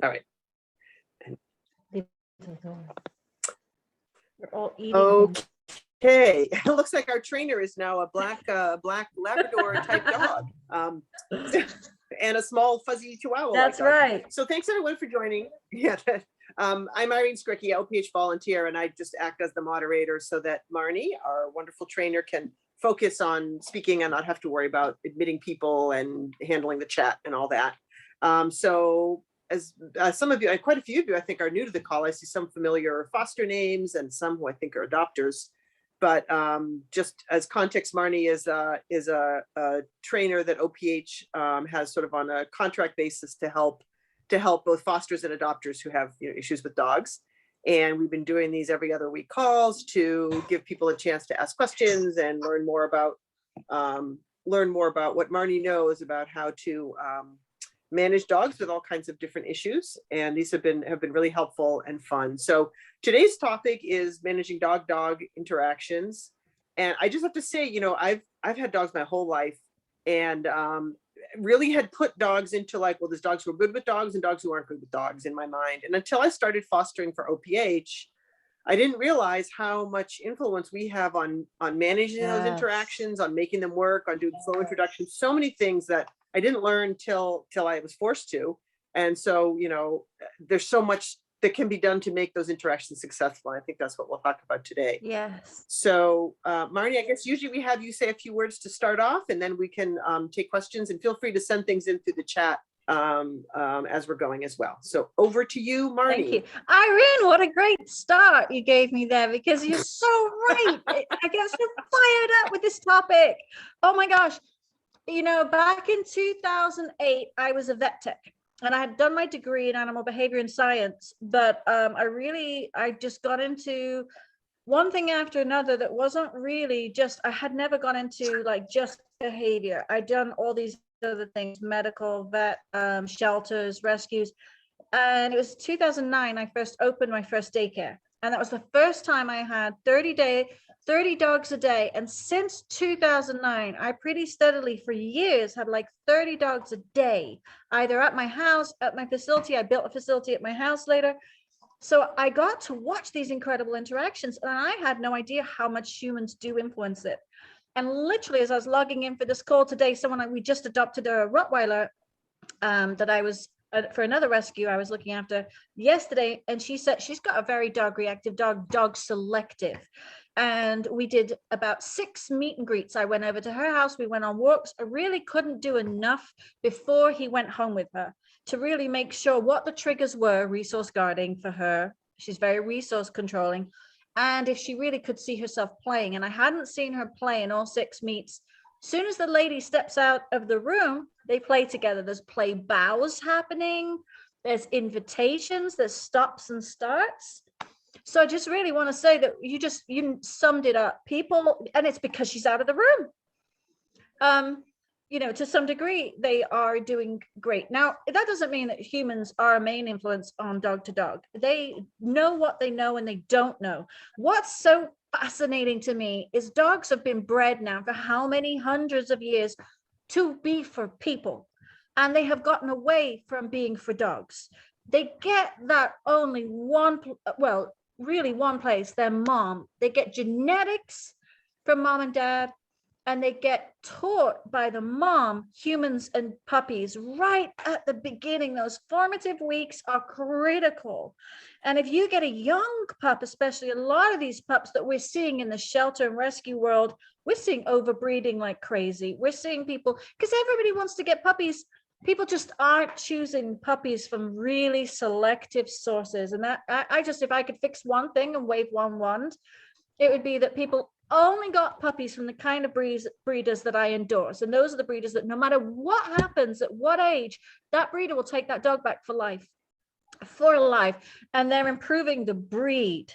All right. We're all eating. Okay. It looks like our trainer is now a black Labrador type dog, and a small fuzzy Chihuahua. That's right. So thanks everyone for joining. Yeah. I'm Irene Skricky, OPH volunteer, and I just act as the moderator so that Marnie, our wonderful trainer, can focus on speaking and not have to worry about admitting people and handling the chat and all that. So as some of you, quite a few of you, I think, are new to the call. I see some familiar foster names and some who I think are adopters. But just as context, Marnie is a trainer that OPH has sort of on a contract basis to help both fosters and adopters who have issues with dogs. And we've been doing these every other week calls to give people a chance to ask questions and learn more about what Marnie knows about how to manage dogs with all kinds of different issues. And these have been really helpful and fun. So today's topic is managing dog-dog interactions. And I just have to say, I've had dogs my whole life, and really had put dogs into like, well, there's dogs who are good with dogs and dogs who aren't good with dogs in my mind. And until I started fostering for OPH, I didn't realize how much influence we have on managing those interactions, on making them work, on doing slow introductions, so many things that I didn't learn till I was forced to. And so, there's so much that can be done to make those interactions successful. I think that's what we'll talk about today. Yes. So Marnie, I guess usually we have you say a few words to start off, and then we can take questions, and feel free to send things in through the chat as we're going as well. So over to you, Marnie. Thank you. Irene, what a great start you gave me there, because you're so right. I get so fired up with this topic. Oh my gosh. Back in 2008, I was a vet tech. And I had done my degree in animal behavior and science, but I just got into one thing after another that wasn't really I had never gone into like just behavior. I'd done all these other things, medical, vet, shelters, rescues. And it was 2009, I first opened my first daycare. And that was the first time I had 30 dogs a day. And since 2009, I pretty steadily for years had like 30 dogs a day, either at my house, at my facility. I built a facility at my house later. So I got to watch these incredible interactions, and I had no idea how much humans do influence it. And literally, as I was logging in for this call today, we just adopted a Rottweiler that I was for another rescue I was looking after yesterday, and she said she's got a very dog reactive dog selective. And we did about 6 meet and greets. I went over to her house, we went on walks. I really couldn't do enough before he went home with her to really make sure what the triggers were, resource guarding for her. She's very resource controlling. And if she really could see herself playing. And I hadn't seen her play in all 6 meets. As soon as the lady steps out of the room, they play together. There's play bows happening. There's invitations. There's stops and starts. So I just really want to say that you summed it up. People, and it's because she's out of the room. To some degree, they are doing great. Now, that doesn't mean that humans are a main influence on dog to dog. They know what they know and they don't know. What's so fascinating to me is dogs have been bred now for how many hundreds of years to be for people, and they have gotten away from being for dogs. They get that only really one place, their mom. They get genetics from mom and dad, and they get taught by the mom, humans and puppies, right at the beginning. Those formative weeks are critical. And if you get a young pup, especially a lot of these pups that we're seeing in the shelter and rescue world, we're seeing overbreeding like crazy. We're seeing people, because everybody wants to get puppies. People just aren't choosing puppies from really selective sources. And that if I could fix one thing and wave one wand, it would be that people only got puppies from the kind of breeders that I endorse. And those are the breeders that no matter what happens, at what age, that breeder will take that dog back for life. And they're improving the breed.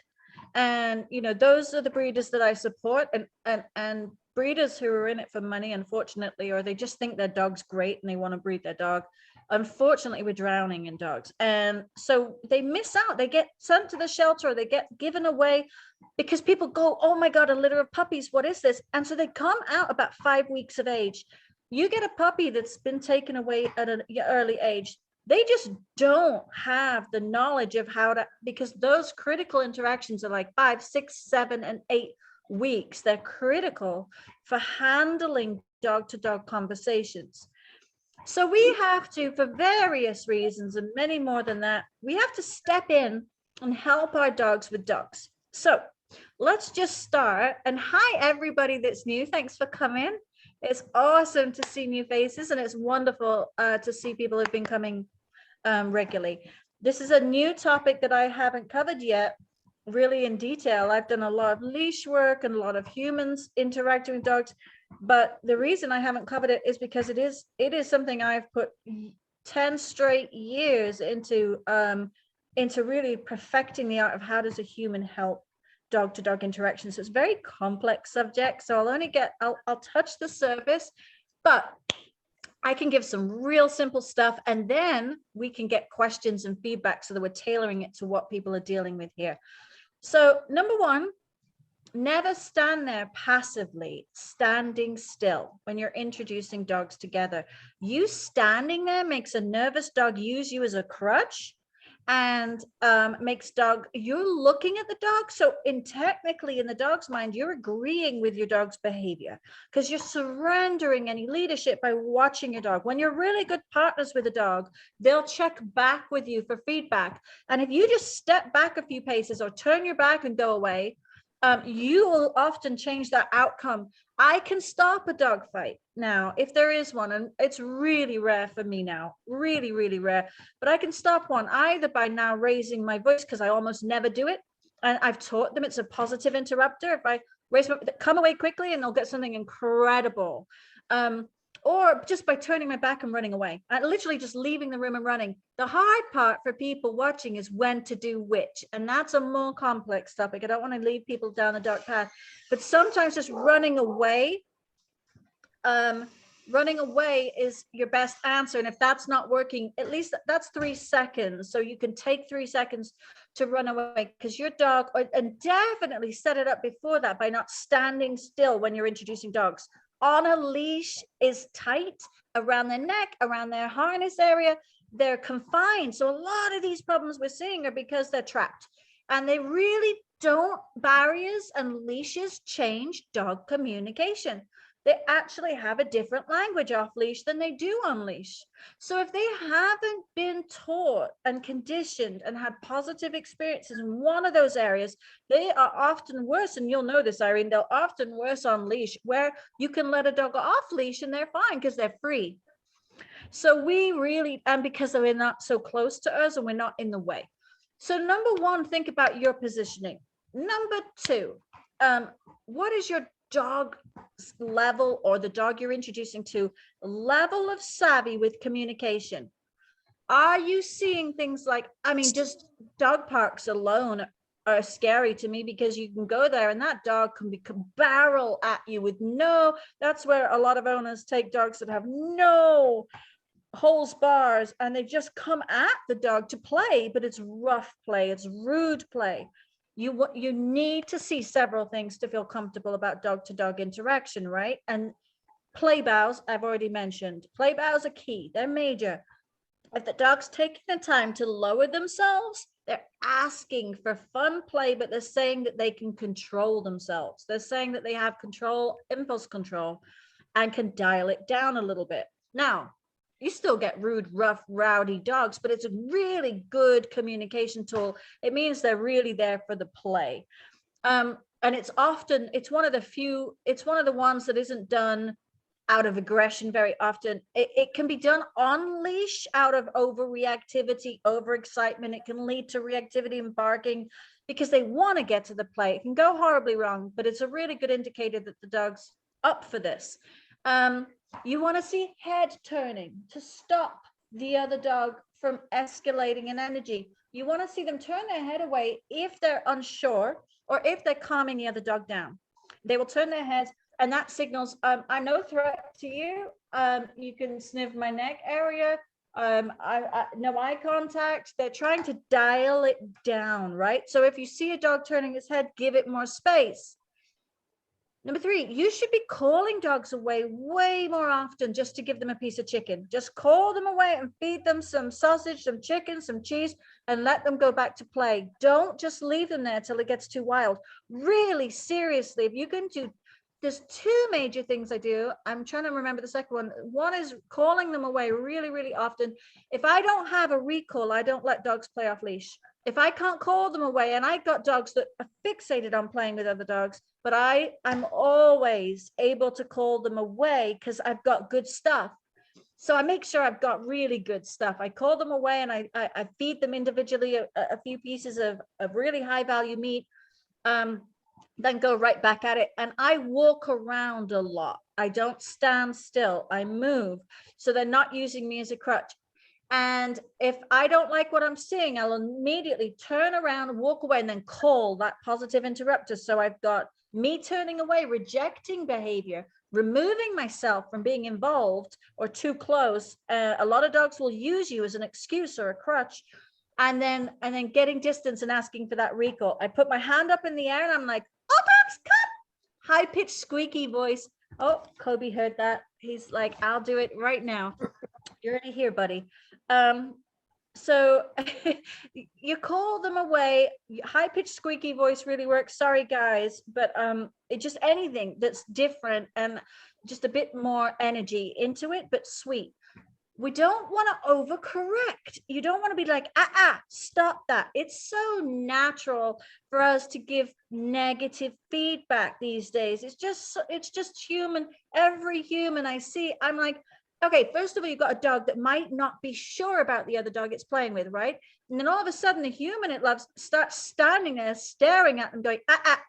And, those are the breeders that I support, and breeders who are in it for money, unfortunately, or they just think their dog's great and they want to breed their dog. Unfortunately, we're drowning in dogs. And so they miss out. They get sent to the shelter, or they get given away because people go, oh my God, a litter of puppies. What is this? And so they come out about 5 weeks of age. You get a puppy that's been taken away at an early age. They just don't have the knowledge of how to, because those critical interactions are like 5, 6, 7, and 8 weeks. They're critical for handling dog-to-dog conversations. So we have to, for various reasons and many more than that, we have to step in and help our dogs with dogs. So let's just start. And hi, everybody that's new. Thanks for coming. It's awesome to see new faces, and it's wonderful to see people who've been coming regularly. This is a new topic that I haven't covered yet really in detail. I've done a lot of leash work and a lot of humans interacting with dogs, but the reason I haven't covered it is because it is something I've put 10 straight years into really perfecting the art of how does a human help dog-to-dog interactions. So it's a very complex subject, so I'll touch the surface, but I can give some real simple stuff, and then we can get questions and feedback so that we're tailoring it to what people are dealing with here. So number one, never stand there passively, standing still when you're introducing dogs together. You standing there makes a nervous dog use you as a crutch, and makes you're looking at the dog. So technically in the dog's mind, you're agreeing with your dog's behavior because you're surrendering any leadership by watching your dog. When you're really good partners with a dog, they'll check back with you for feedback. And if you just step back a few paces or turn your back and go away, you will often change that outcome. I can stop a dog fight now if there is one, and it's really rare for me now, really, really rare, but I can stop one either by now raising my voice, because I almost never do it, and I've taught them it's a positive interrupter. If I raise my, come away quickly and they'll get something incredible, or just by turning my back and running away, and literally just leaving the room and running. The hard part for people watching is when to do which, and that's a more complex topic. I don't want to lead people down a dark path, but sometimes just running away is your best answer. And if that's not working, at least that's 3 seconds. So you can take 3 seconds to run away, because your dog, and definitely set it up before that by not standing still when you're introducing dogs. On a leash is tight around their neck, around their harness area. They're confined. So a lot of these problems we're seeing are because they're trapped, and they really don't. Barriers and leashes change dog communication. They actually have a different language off leash than they do on leash. So if they haven't been taught and conditioned and had positive experiences in one of those areas, they are often worse. And you'll know this, Irene, they're often worse on leash, where you can let a dog off leash and they're fine because they're free. So we really, and because they're not so close to us and we're not in the way. So number one, think about your positioning. Number two, what is your dog level, or the dog you're introducing to, level of savvy with communication? Are you seeing things like, I mean, just dog parks alone are scary to me, because you can go there and that dog can barrel at you with that's where a lot of owners take dogs that have no holes bars, and they just come at the dog to play, but it's rough play, it's rude play. You need to see several things to feel comfortable about dog-to-dog interaction, right? And play bows, I've already mentioned. Play bows are key. They're major. If the dog's taking the time to lower themselves, they're asking for fun play, but they're saying that they can control themselves. They're saying that they have control, impulse control, and can dial it down a little bit. Now, you still get rude, rough, rowdy dogs, but it's a really good communication tool. It means they're really there for the play. And it's one of the ones that isn't done out of aggression very often. It can be done on leash out of overreactivity, overexcitement. It can lead to reactivity and barking because they want to get to the play. It can go horribly wrong, but it's a really good indicator that the dog's up for this. You want to see head turning to stop the other dog from escalating in energy. You want to see them turn their head away if they're unsure or if they're calming the other dog down. They will turn their heads, and that signals, I'm no threat to you. You can sniff my neck area. No eye contact. They're trying to dial it down, right? So if you see a dog turning its head, give it more space. Number 3, you should be calling dogs away way more often just to give them a piece of chicken. Just call them away and feed them some sausage, some chicken, some cheese, and let them go back to play. Don't just leave them there till it gets too wild. Really, seriously, if you can do, there's 2 major things I do. I'm trying to remember the second one. One is calling them away really, really often. If I don't have a recall, I don't let dogs play off leash. If I can't call them away, and I've got dogs that are fixated on playing with other dogs, but I'm always able to call them away because I've got good stuff. So I make sure I've got really good stuff. I call them away and I feed them individually a few pieces of really high value meat, then go right back at it. And I walk around a lot. I don't stand still. I move. So they're not using me as a crutch. And if I don't like what I'm seeing, I'll immediately turn around, walk away, and then call that positive interrupter. So I've got me turning away, rejecting behavior, removing myself from being involved or too close. A lot of dogs will use you as an excuse or a crutch, and then getting distance and asking for that recall. I put my hand up in the air and I'm like, "Oh, dogs, come!" High-pitched, squeaky voice. Oh, Kobe heard that. He's like, "I'll do it right now." You're already here, buddy. So you call them away. High-pitched, squeaky voice really works. Sorry, guys, but it just anything that's different and just a bit more energy into it, but sweet. We don't want to overcorrect. You don't want to be like, stop that. It's so natural for us to give negative feedback these days. It's just human. Every human I see, I'm like, okay, first of all, you've got a dog that might not be sure about the other dog it's playing with, right? And then all of a sudden, the human it loves starts standing there, staring at them, going,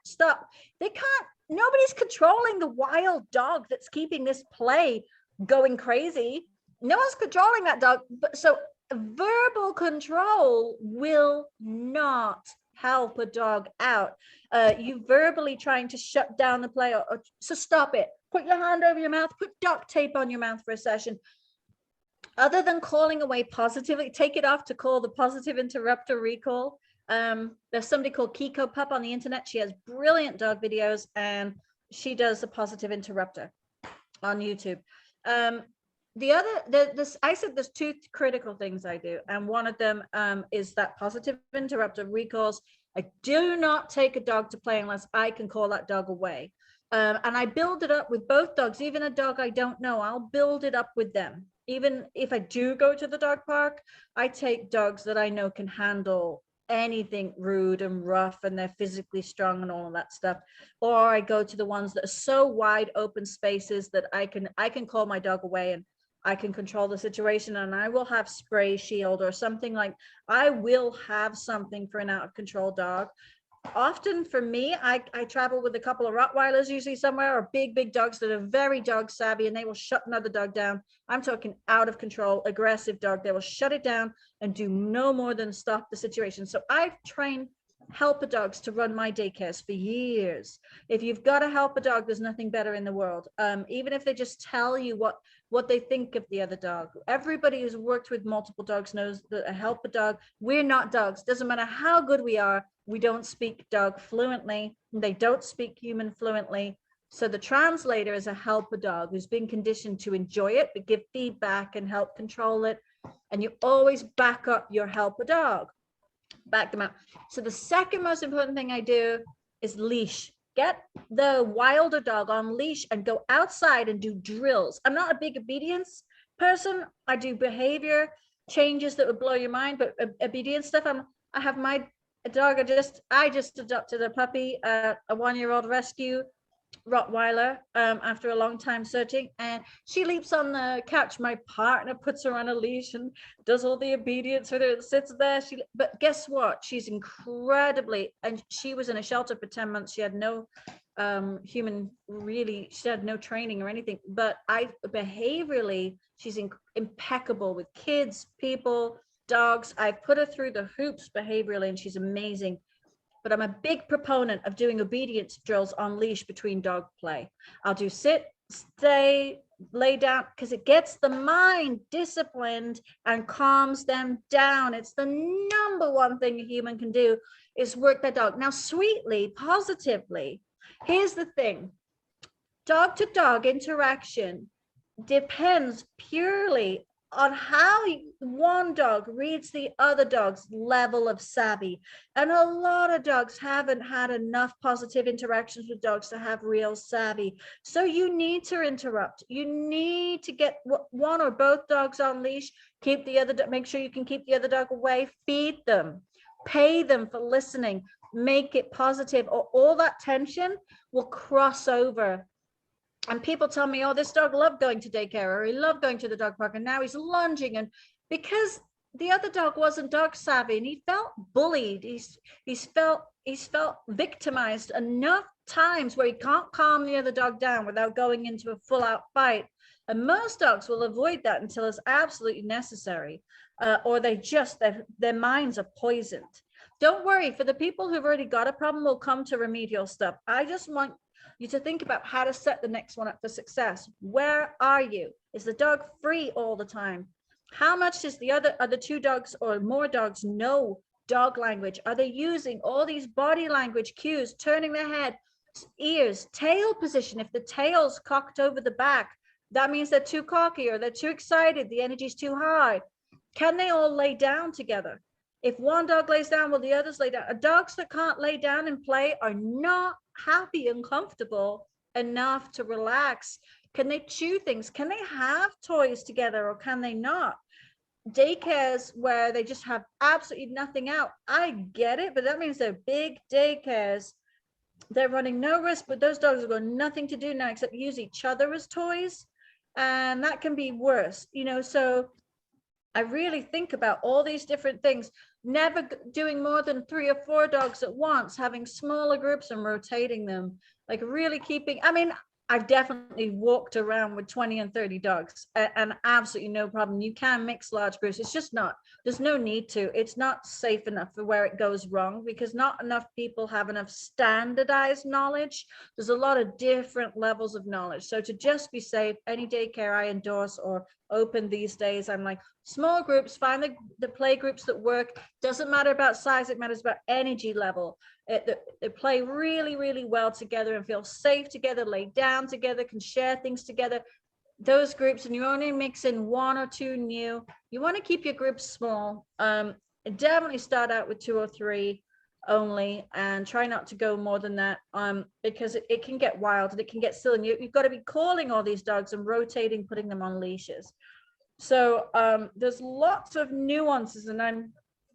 stop. They can't, nobody's controlling the wild dog that's keeping this play going crazy. No one's controlling that dog. But so verbal control will not help a dog out. You verbally trying to shut down the play, so stop it. Put your hand over your mouth, put duct tape on your mouth for a session. Other than calling away positively, take it off to call the positive interrupter recall. There's somebody called Kiko Pup on the internet. She has brilliant dog videos and she does the positive interrupter on YouTube. I said there's 2 critical things I do, and one of them is that positive interrupter recalls. I do not take a dog to play unless I can call that dog away. And I build it up with both dogs, even a dog I don't know, I'll build it up with them. Even if I do go to the dog park, I take dogs that I know can handle anything rude and rough and they're physically strong and all of that stuff. Or I go to the ones that are so wide open spaces that I can call my dog away and I can control the situation, and I will have spray shield or something. Like I will have something for an out of control dog. Often for me, I travel with a couple of Rottweilers usually somewhere, or big dogs that are very dog savvy, and they will shut another dog down. I'm talking out of control, aggressive dog. They will shut it down and do no more than stop the situation. So I've trained helper dogs to run my daycares for years. If you've got to help a dog, there's nothing better in the world. Even if they just tell you what they think of the other dog. Everybody who's worked with multiple dogs knows that a helper dog, we're not dogs. Doesn't matter how good we are, we don't speak dog fluently. They don't speak human fluently. So the translator is a helper dog who's been conditioned to enjoy it, but give feedback and help control it. And you always back up your helper dog. Back them up. So the second most important thing I do is leash. Get the wilder dog on leash and go outside and do drills. I'm not a big obedience person. I do behavior changes that would blow your mind, but obedience stuff. I have my dog. I just adopted a puppy, a 1-year-old rescue Rottweiler, after a long time searching, and she leaps on the couch. My partner puts her on a leash and does all the obedience with her and sits there. But guess what? She's incredibly, and she was in a shelter for 10 months. She had no she had no training or anything, but behaviorally, she's impeccable with kids, people, dogs. I put her through the hoops behaviorally, and she's amazing. But I'm a big proponent of doing obedience drills on leash between dog play. I'll do sit, stay, lay down, because it gets the mind disciplined and calms them down. It's the number one thing a human can do is work their dog. Now, sweetly, positively, here's the thing. dog to dog interaction depends purely on how one dog reads the other dog's level of savvy. And a lot of dogs haven't had enough positive interactions with dogs to have real savvy. So you need to interrupt. You need to get one or both dogs on leash, keep the other, make sure you can keep the other dog away, feed them, pay them for listening, make it positive, or all that tension will cross over. And people tell me, oh, this dog loved going to daycare, or he loved going to the dog park, and now he's lunging. And because the other dog wasn't dog savvy and he felt bullied, he's felt victimized enough times where he can't calm the other dog down without going into a full out fight. And most dogs will avoid that until it's absolutely necessary, or their minds are poisoned. Don't worry, for the people who've already got a problem, we'll come to remedial stuff. I just want you to think about how to set the next one up for success. Where are you? Is the dog free all the time? How much does the other two dogs or more dogs know dog language? Are they using all these body language cues, turning their head, ears, tail position? If the tail's cocked over the back, that means they're too cocky or they're too excited, the energy's too high. Can they all lay down together? If one dog lays down, will the others lay down? Dogs that can't lay down and play are not happy and comfortable enough to relax. Can they chew things? Can they have toys together, or can they not? Daycares where they just have absolutely nothing out, I get it, but that means they're big daycares. They're running no risk, but those dogs have got nothing to do now except use each other as toys, and that can be worse, you know. So I really think about all these different things, never doing more than 3 or 4 dogs at once, having smaller groups and rotating them, like really keeping, I mean, I've definitely walked around with 20 and 30 dogs and absolutely no problem. You can mix large groups. It's just not, there's no need to. It's not safe enough for where it goes wrong, because not enough people have enough standardized knowledge. There's a lot of different levels of knowledge. So to just be safe, any daycare I endorse or open these days, I'm like, small groups, find the play groups that work. Doesn't matter about size, it matters about energy level. They play really, really well together and feel safe together, lay down together, can share things together. Those groups, and you only mix in 1 or 2 new. You want to keep your groups small. Definitely start out with 2 or 3 only, and try not to go more than that, because it can get wild and it can get silly. And you've got to be calling all these dogs and rotating, putting them on leashes. So there's lots of nuances, and I'm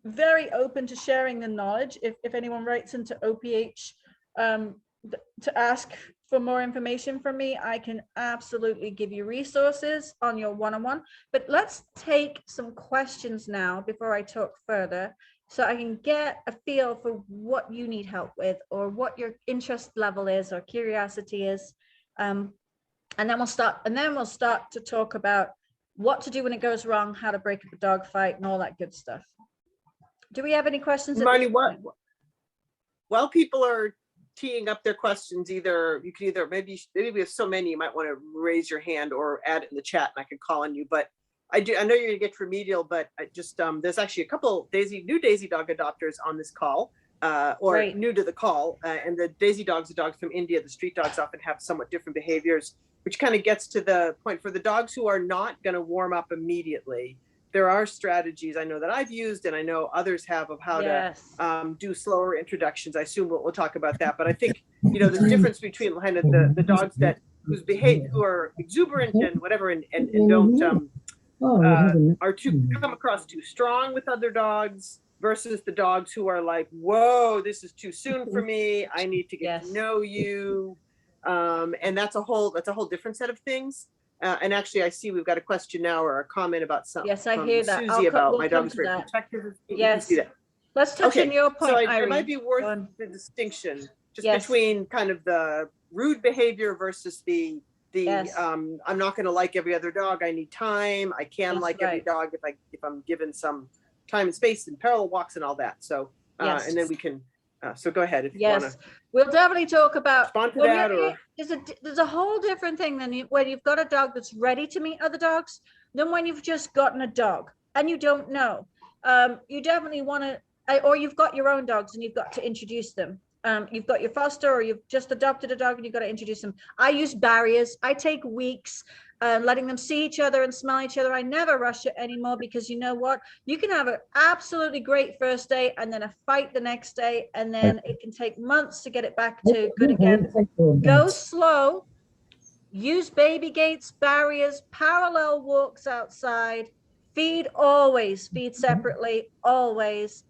very open to sharing the knowledge. If anyone writes into OPH to ask for more information from me, I can absolutely give you resources on your one-on-one. But let's take some questions now before I talk further, so I can get a feel for what you need help with, or what your interest level is or curiosity is. And then we'll start to talk about what to do when it goes wrong, how to break up a dog fight, and all that good stuff. Do we have any questions? Marnie, while people are teeing up their questions, you can either, maybe we have so many, you might want to raise your hand or add it in the chat and I can call on you. But I know you're gonna get remedial, but I just, there's actually a couple new Daisy dog adopters on this call, or Great. New to the call. And the Daisy dogs are dogs from India. The street dogs often have somewhat different behaviors, which kind of gets to the point for the dogs who are not going to warm up immediately. There are strategies I know that I've used, and I know others have, of how to do slower introductions. I assume we'll talk about that. But I think, you know, the difference between kind of the dogs that who are exuberant and whatever, and don't come across too strong with other dogs, versus the dogs who are like, whoa, this is too soon for me. I need to get to know you. And that's a whole different set of things. And actually, I see we've got a question now or a comment about something. Yes, I hear that. Susie about my dog's very protective. Yes. Let's touch on your point, so it might be worth the distinction just between kind of the rude behavior versus the I'm not going to like every other dog. I need time. I can like every dog if I'm given some time and space and parallel walks and all that. So and then we can. So go ahead if you want to. We'll definitely talk about that, or there's a whole different thing than when you've got a dog that's ready to meet other dogs than when you've just gotten a dog and you don't know. You definitely want to, or you've got your own dogs and you've got to introduce them. you've got your foster or you've just adopted a dog and you've got to introduce them. I use barriers. I take weeks, letting them see each other and smell each other. I never rush it anymore, because you know what? You can have an absolutely great first day and then a fight the next day, and then it can take months to get it back to good again. Go slow. Use baby gates, barriers, parallel walks outside. Feed always, feed separately, always.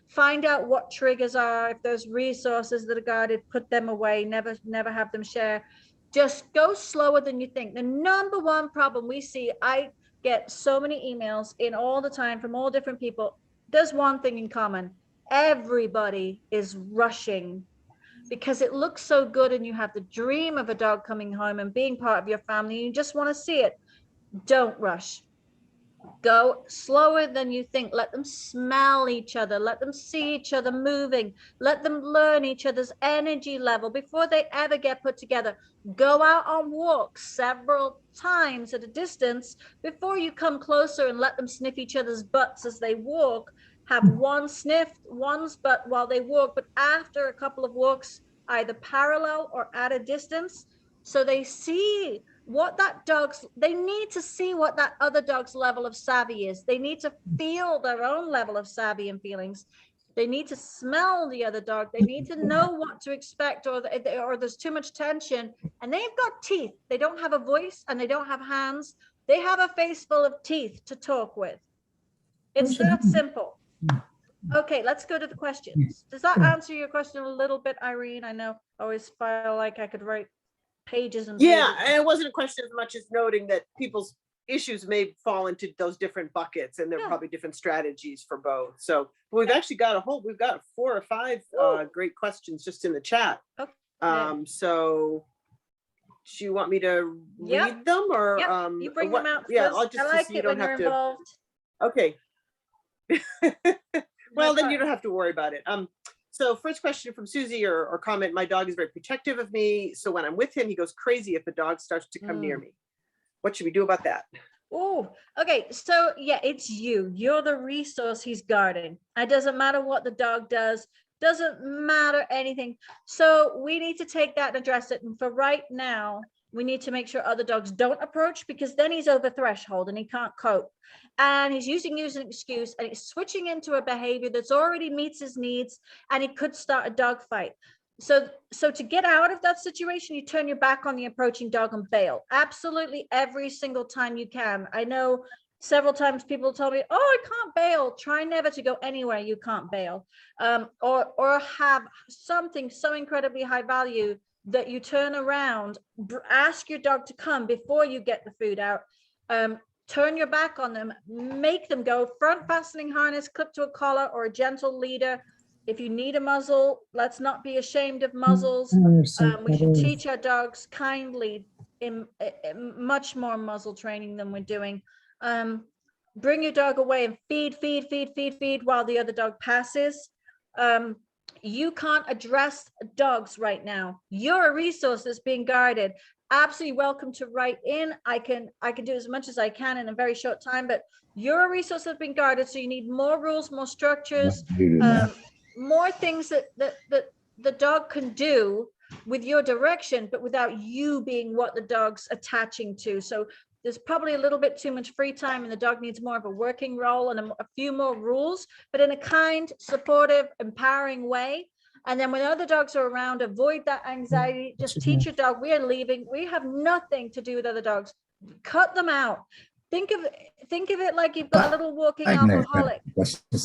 Find out what triggers are. If there's resources that are guarded, put them away. Never have them share. Just go slower than you think. The number one problem we see, I get so many emails in all the time from all different people. There's one thing in common. Everybody is rushing, because it looks so good and you have the dream of a dog coming home and being part of your family. You just want to see it. Don't rush. Go slower than you think. Let them smell each other. Let them see each other moving. Let them learn each other's energy level before they ever get put together. Go out on walks several times at a distance before you come closer and let them sniff each other's butts as they walk. Have one sniff one's butt while they walk, but after a couple of walks, either parallel or at a distance, so they see what that they need to see what that other dog's level of savvy is. They need to feel their own level of savvy and feelings. They need to smell the other dog. They need to know what to expect, or there's too much tension. And they've got teeth. They don't have a voice and they don't have hands. They have a face full of teeth to talk with. It's that simple. Okay, let's go to the questions. Does that answer your question a little bit, Irene? I know I always feel like I could write pages and Yeah, pages. and it wasn't a question as much as noting that people's issues may fall into those different buckets, and there are probably different strategies for both. So we've actually got we've got 4 or 5 great questions just in the chat. Okay. So do you want me to read them, or you bring them out yeah, first. I'll just, I like so you it don't when you're have to. involved. Okay. Well, then you don't don't have to worry about it. So first question from Susie, or comment: my dog is very protective of me, so when I'm with him, he goes crazy if the dog starts to come near me. What should we do about that? Oh, okay. So yeah, it's you. You're the resource he's guarding. It doesn't matter what the dog does. Doesn't matter anything. So we need to take that and address it. And for right now, we need to make sure other dogs don't approach, because then he's over threshold and he can't cope. And he's using you as an excuse, and he's switching into a behavior that's already meets his needs, and he could start a dog fight. So to get out of that situation, you turn your back on the approaching dog and bail. Absolutely every single time you can. I know several times people told me, oh, I can't bail. Try never to go anywhere you can't bail. Or have something so incredibly high value that you turn around, ask your dog to come before you get the food out. Turn your back on them, make them go. Front fastening harness, clip to a collar, or a gentle leader. If you need a muzzle, let's not be ashamed of muzzles. We should teach our dogs kindly, in much more muzzle training than we're doing. Bring your dog away and feed while the other dog passes. You can't address dogs right now. You're a resource that's being guarded. Absolutely welcome to write in. I can do as much as I can in a very short time, but you're a resource that's been guarded. So you need more rules, more structures, more things that the dog can do with your direction, but without you being what the dog's attaching to. So there's probably a little bit too much free time, and the dog needs more of a working role and a few more rules, but in a kind, supportive, empowering way. And then when other dogs are around, avoid that anxiety. Just teach your dog, we are leaving. We have nothing to do with other dogs. Cut them out. Think of it like you've got a little walking alcoholic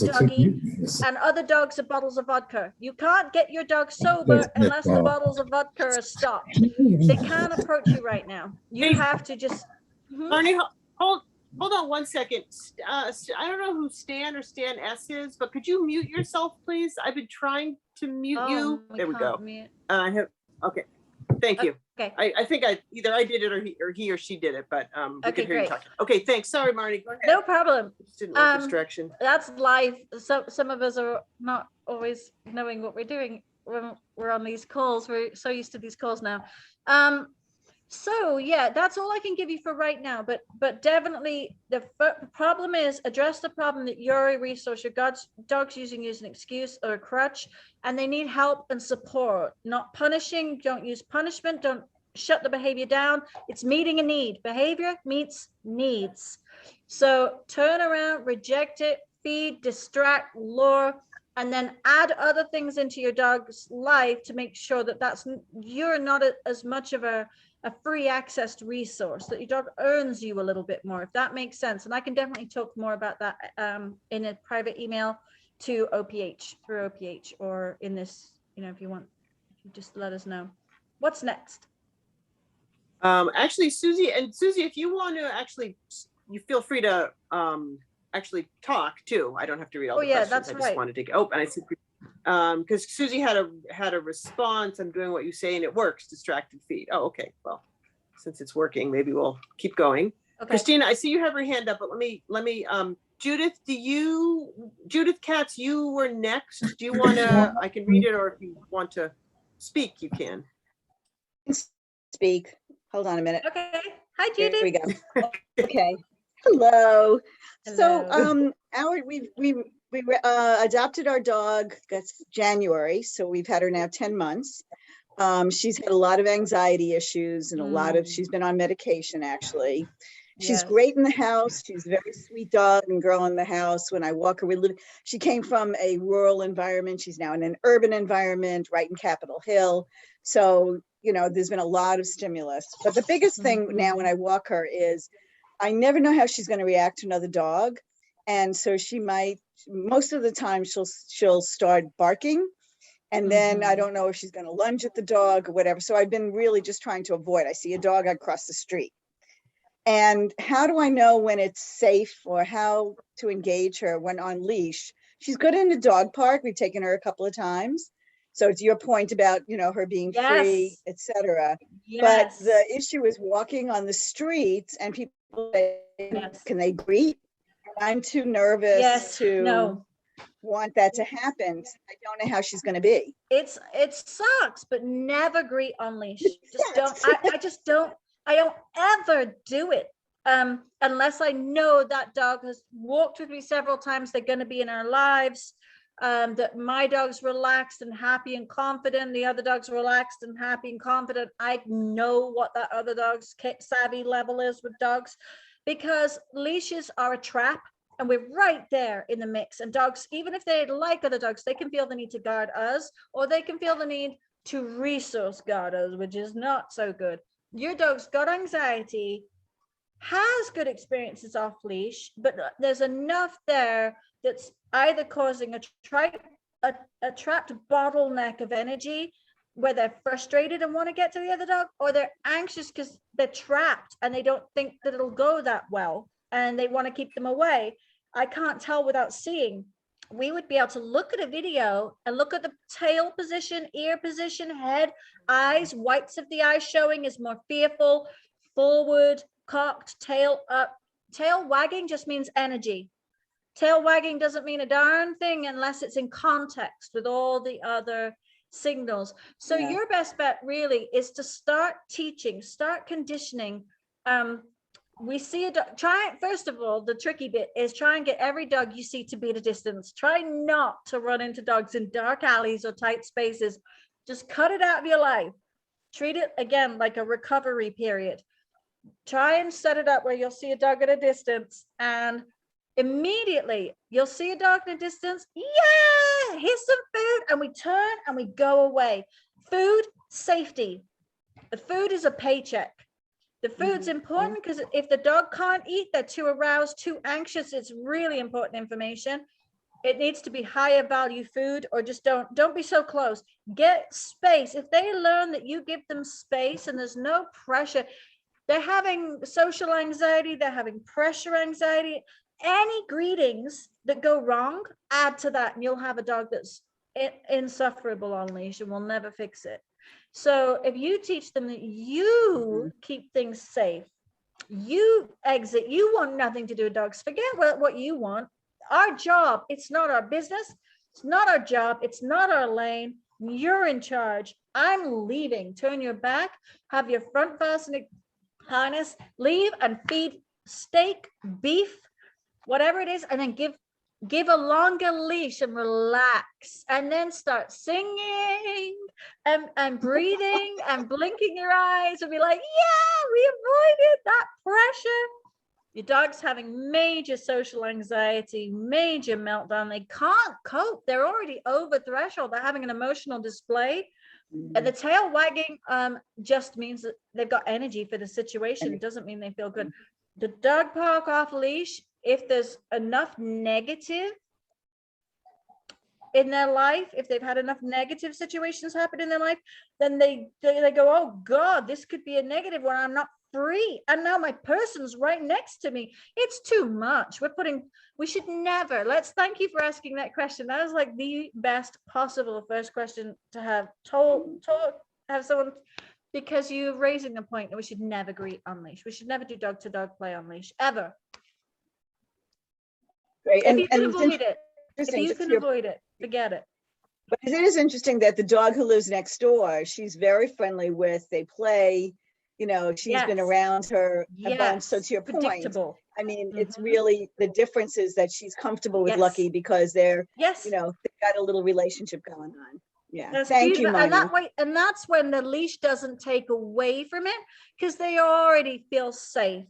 doggy, and other dogs are bottles of vodka. You can't get your dog sober unless the bottles of vodka are stopped. They can't approach you right now. You have to just. Marnie, hold on 1 second. I don't know who Stan or Stan S is, but could you mute yourself, please? I've been trying to mute you. There we go. I have. Okay. Thank you. Okay. I think either I did it or he or she did it, but we can hear you talking. Okay, thanks. Sorry, Marnie. Go ahead. No problem. Just didn't want this direction. That's life. So some of us are not always knowing what we're doing when we're on these calls. We're so used to these calls now. So yeah, that's all I can give you for right now. But definitely the problem is address the problem that you're a resource. Your dog's using you as an excuse or a crutch, and they need help and support, not punishing. Don't use punishment. Don't shut the behavior down. It's meeting a need. Behavior meets needs. So turn around, reject it, feed, distract, lure, and then add other things into your dog's life to make sure that you're not as much of a free access resource, that your dog earns you a little bit more, if that makes sense. And I can definitely talk more about that in a private email to OPH, through OPH, or in this, if you want, just let us know. What's next? Actually, Susie, if you want to actually, you feel free to actually talk too. I don't have to read all the questions. That's I just wanted to go. And I said, because Susie had a response. I'm doing what you say and it works. Distracted feed. Oh, okay. Well, since it's working, maybe we'll keep going. Okay. Christina, I see you have your hand up, but let me Judith, Judith Katz, you were next. Do you want to, I can read it, or if you want to speak, you can. Speak. Hold on a minute. Okay. Hi, Judith. Here we go. Okay. Hello. Hello. So we adopted our dog. That's January. So we've had her now 10 months. She's had a lot of anxiety issues and she's been on medication actually. She's great in the house. She's a very sweet dog and girl in the house. When I walk her, she came from a rural environment. She's now in an urban environment right in Capitol Hill. So, there's been a lot of stimulus. But the biggest thing now when I walk her is I never know how she's going to react to another dog. And so most of the time she'll start barking. And then I don't know if she's going to lunge at the dog or whatever. So I've been really just trying to avoid. I see a dog, I cross the street. And how do I know when it's safe or how to engage her when on leash? She's good in the dog park. We've taken her a couple of times. So to your point about, her being free, etc. But the issue is walking on the streets and people say, can they greet? I'm too nervous to want that to happen. I don't know how she's going to be. It sucks, but never greet on leash. I don't ever do it unless I know that dog has walked with me several times. They're going to be in our lives. That my dog's relaxed and happy and confident. The other dog's relaxed and happy and confident. I know what that other dog's savvy level is with dogs, because leashes are a trap. And we're right there in the mix. And dogs, even if they like other dogs, they can feel the need to guard us, or they can feel the need to resource guard us, which is not so good. Your dog's got anxiety, has good experiences off leash, but there's enough there that's either causing a trapped bottleneck of energy where they're frustrated and want to get to the other dog, or they're anxious because they're trapped and they don't think that it'll go that well and they want to keep them away. I can't tell without seeing. We would be able to look at a video and look at the tail position, ear position, head, eyes, whites of the eyes showing is more fearful, forward, cocked, tail up. Tail wagging just means energy. Tail wagging doesn't mean a darn thing unless it's in context with all the other signals. So your best bet really is to start teaching, start conditioning. We see a dog, first of all, the tricky bit is try and get every dog you see to be at a distance. Try not to run into dogs in dark alleys or tight spaces. Just cut it out of your life. Treat it again like a recovery period. Try and set it up where you'll see a dog at a distance, and immediately you'll see a dog in a distance. Yeah, here's some food, and we turn and we go away. Food, safety. The food is a paycheck. The food's important because if the dog can't eat, they're too aroused, too anxious. It's really important information. It needs to be higher value food, or just don't be so close. Get space. If they learn that you give them space and there's no pressure, they're having social anxiety, they're having pressure anxiety. Any greetings that go wrong, add to that, and you'll have a dog that's insufferable on leash and will never fix it. So if you teach them that you keep things safe, you exit, you want nothing to do with dogs, forget what you want. Our job, it's not our business, it's not our job, it's not our lane. You're in charge. I'm leaving. Turn your back, have your front fastening harness, leave and feed steak, beef, whatever it is, and then give a longer leash and relax, and then start singing and breathing and blinking your eyes and be like, yeah, we avoided that pressure. Your dog's having major social anxiety, major meltdown. They can't cope. They're already over threshold. They're having an emotional display. And the tail wagging just means that they've got energy for the situation. It doesn't mean they feel good. The dog park off leash, if there's enough negative in their life, if they've had enough negative situations happen in their life, then they go, oh God, this could be a negative one. I'm not free. And now my person's right next to me. It's too much. We should never, thank you for asking that question. That was like the best possible first question to have have someone, because you're raising a point that we should never greet on leash. We should never do dog to dog play on leash ever. Great. If you can avoid it, forget it. But it is interesting that the dog who lives next door, she's very friendly with, they play, you know, she's been around her a bunch. So to your point, I mean, it's really, the difference is that she's comfortable with Lucky because they're, you know, they've got a little relationship going on. Yeah. That's Thank you, Marnie. And that's when the leash doesn't take away from it, because they already feel safe.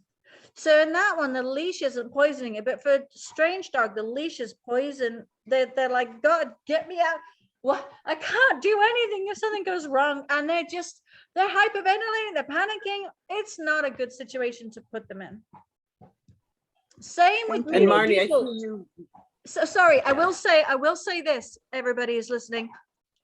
So in that one, the leash isn't poisoning it, but for a strange dog, the leash is poison. They're like, God, get me out. Well, I can't do anything if something goes wrong. And they're hyperventilating, they're panicking. It's not a good situation to put them in. Same with and Marnie, people. So sorry, I will say this, everybody is listening.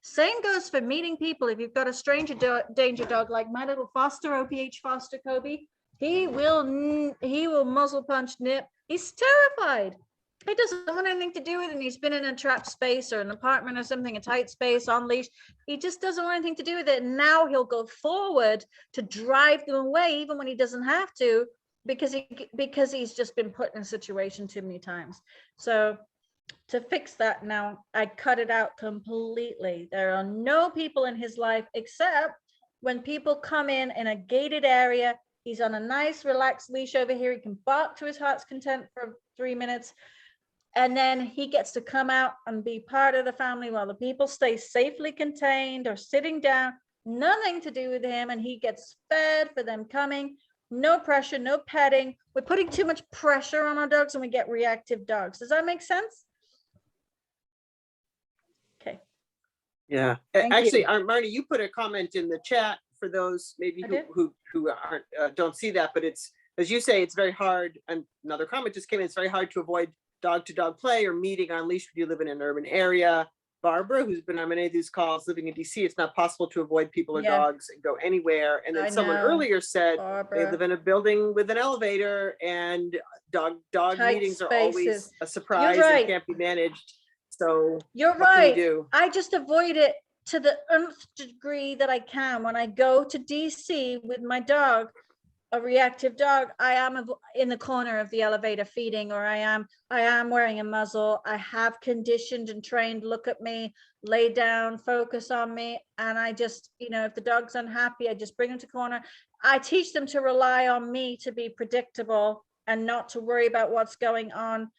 Same goes for meeting people. If you've got a stranger danger dog, like my little foster, OPH foster Kobe, he will muzzle punch, nip. He's terrified. He doesn't want anything to do with it. He's been in a trapped space or an apartment or something, a tight space on leash. He just doesn't want anything to do with it. And now he'll go forward to drive them away, even when he doesn't have to, because he's just been put in a situation too many times. So to fix that now, I cut it out completely. There are no people in his life except when people come in a gated area. He's on a nice relaxed leash over here. He can bark to his heart's content for 3 minutes. And then he gets to come out and be part of the family while the people stay safely contained or sitting down. Nothing to do with him. And he gets fed for them coming. No pressure, no petting. We're putting too much pressure on our dogs and we get reactive dogs. Does that make sense? Okay. Yeah. Actually, Marnie, you put a comment in the chat for those maybe who aren't don't see that, but it's, as you say, it's very hard. And another comment just came in. It's very hard to avoid dog-to-dog play or meeting on leash when you live in an urban area. Barbara, who's been on many of these calls, living in DC, it's not possible to avoid people or dogs and go anywhere. And then someone earlier said they live in a building with an elevator, and dog meetings are always a surprise and can't be managed. So you're right. I just avoid it to the nth degree that I can. When I go to DC with my dog, a reactive dog, I am in the corner of the elevator feeding, or I am wearing a muzzle. I have conditioned and trained, look at me, lay down, focus on me. And I just, if the dog's unhappy, I just bring them to corner. I teach them to rely on me to be predictable and not to worry about what's going on.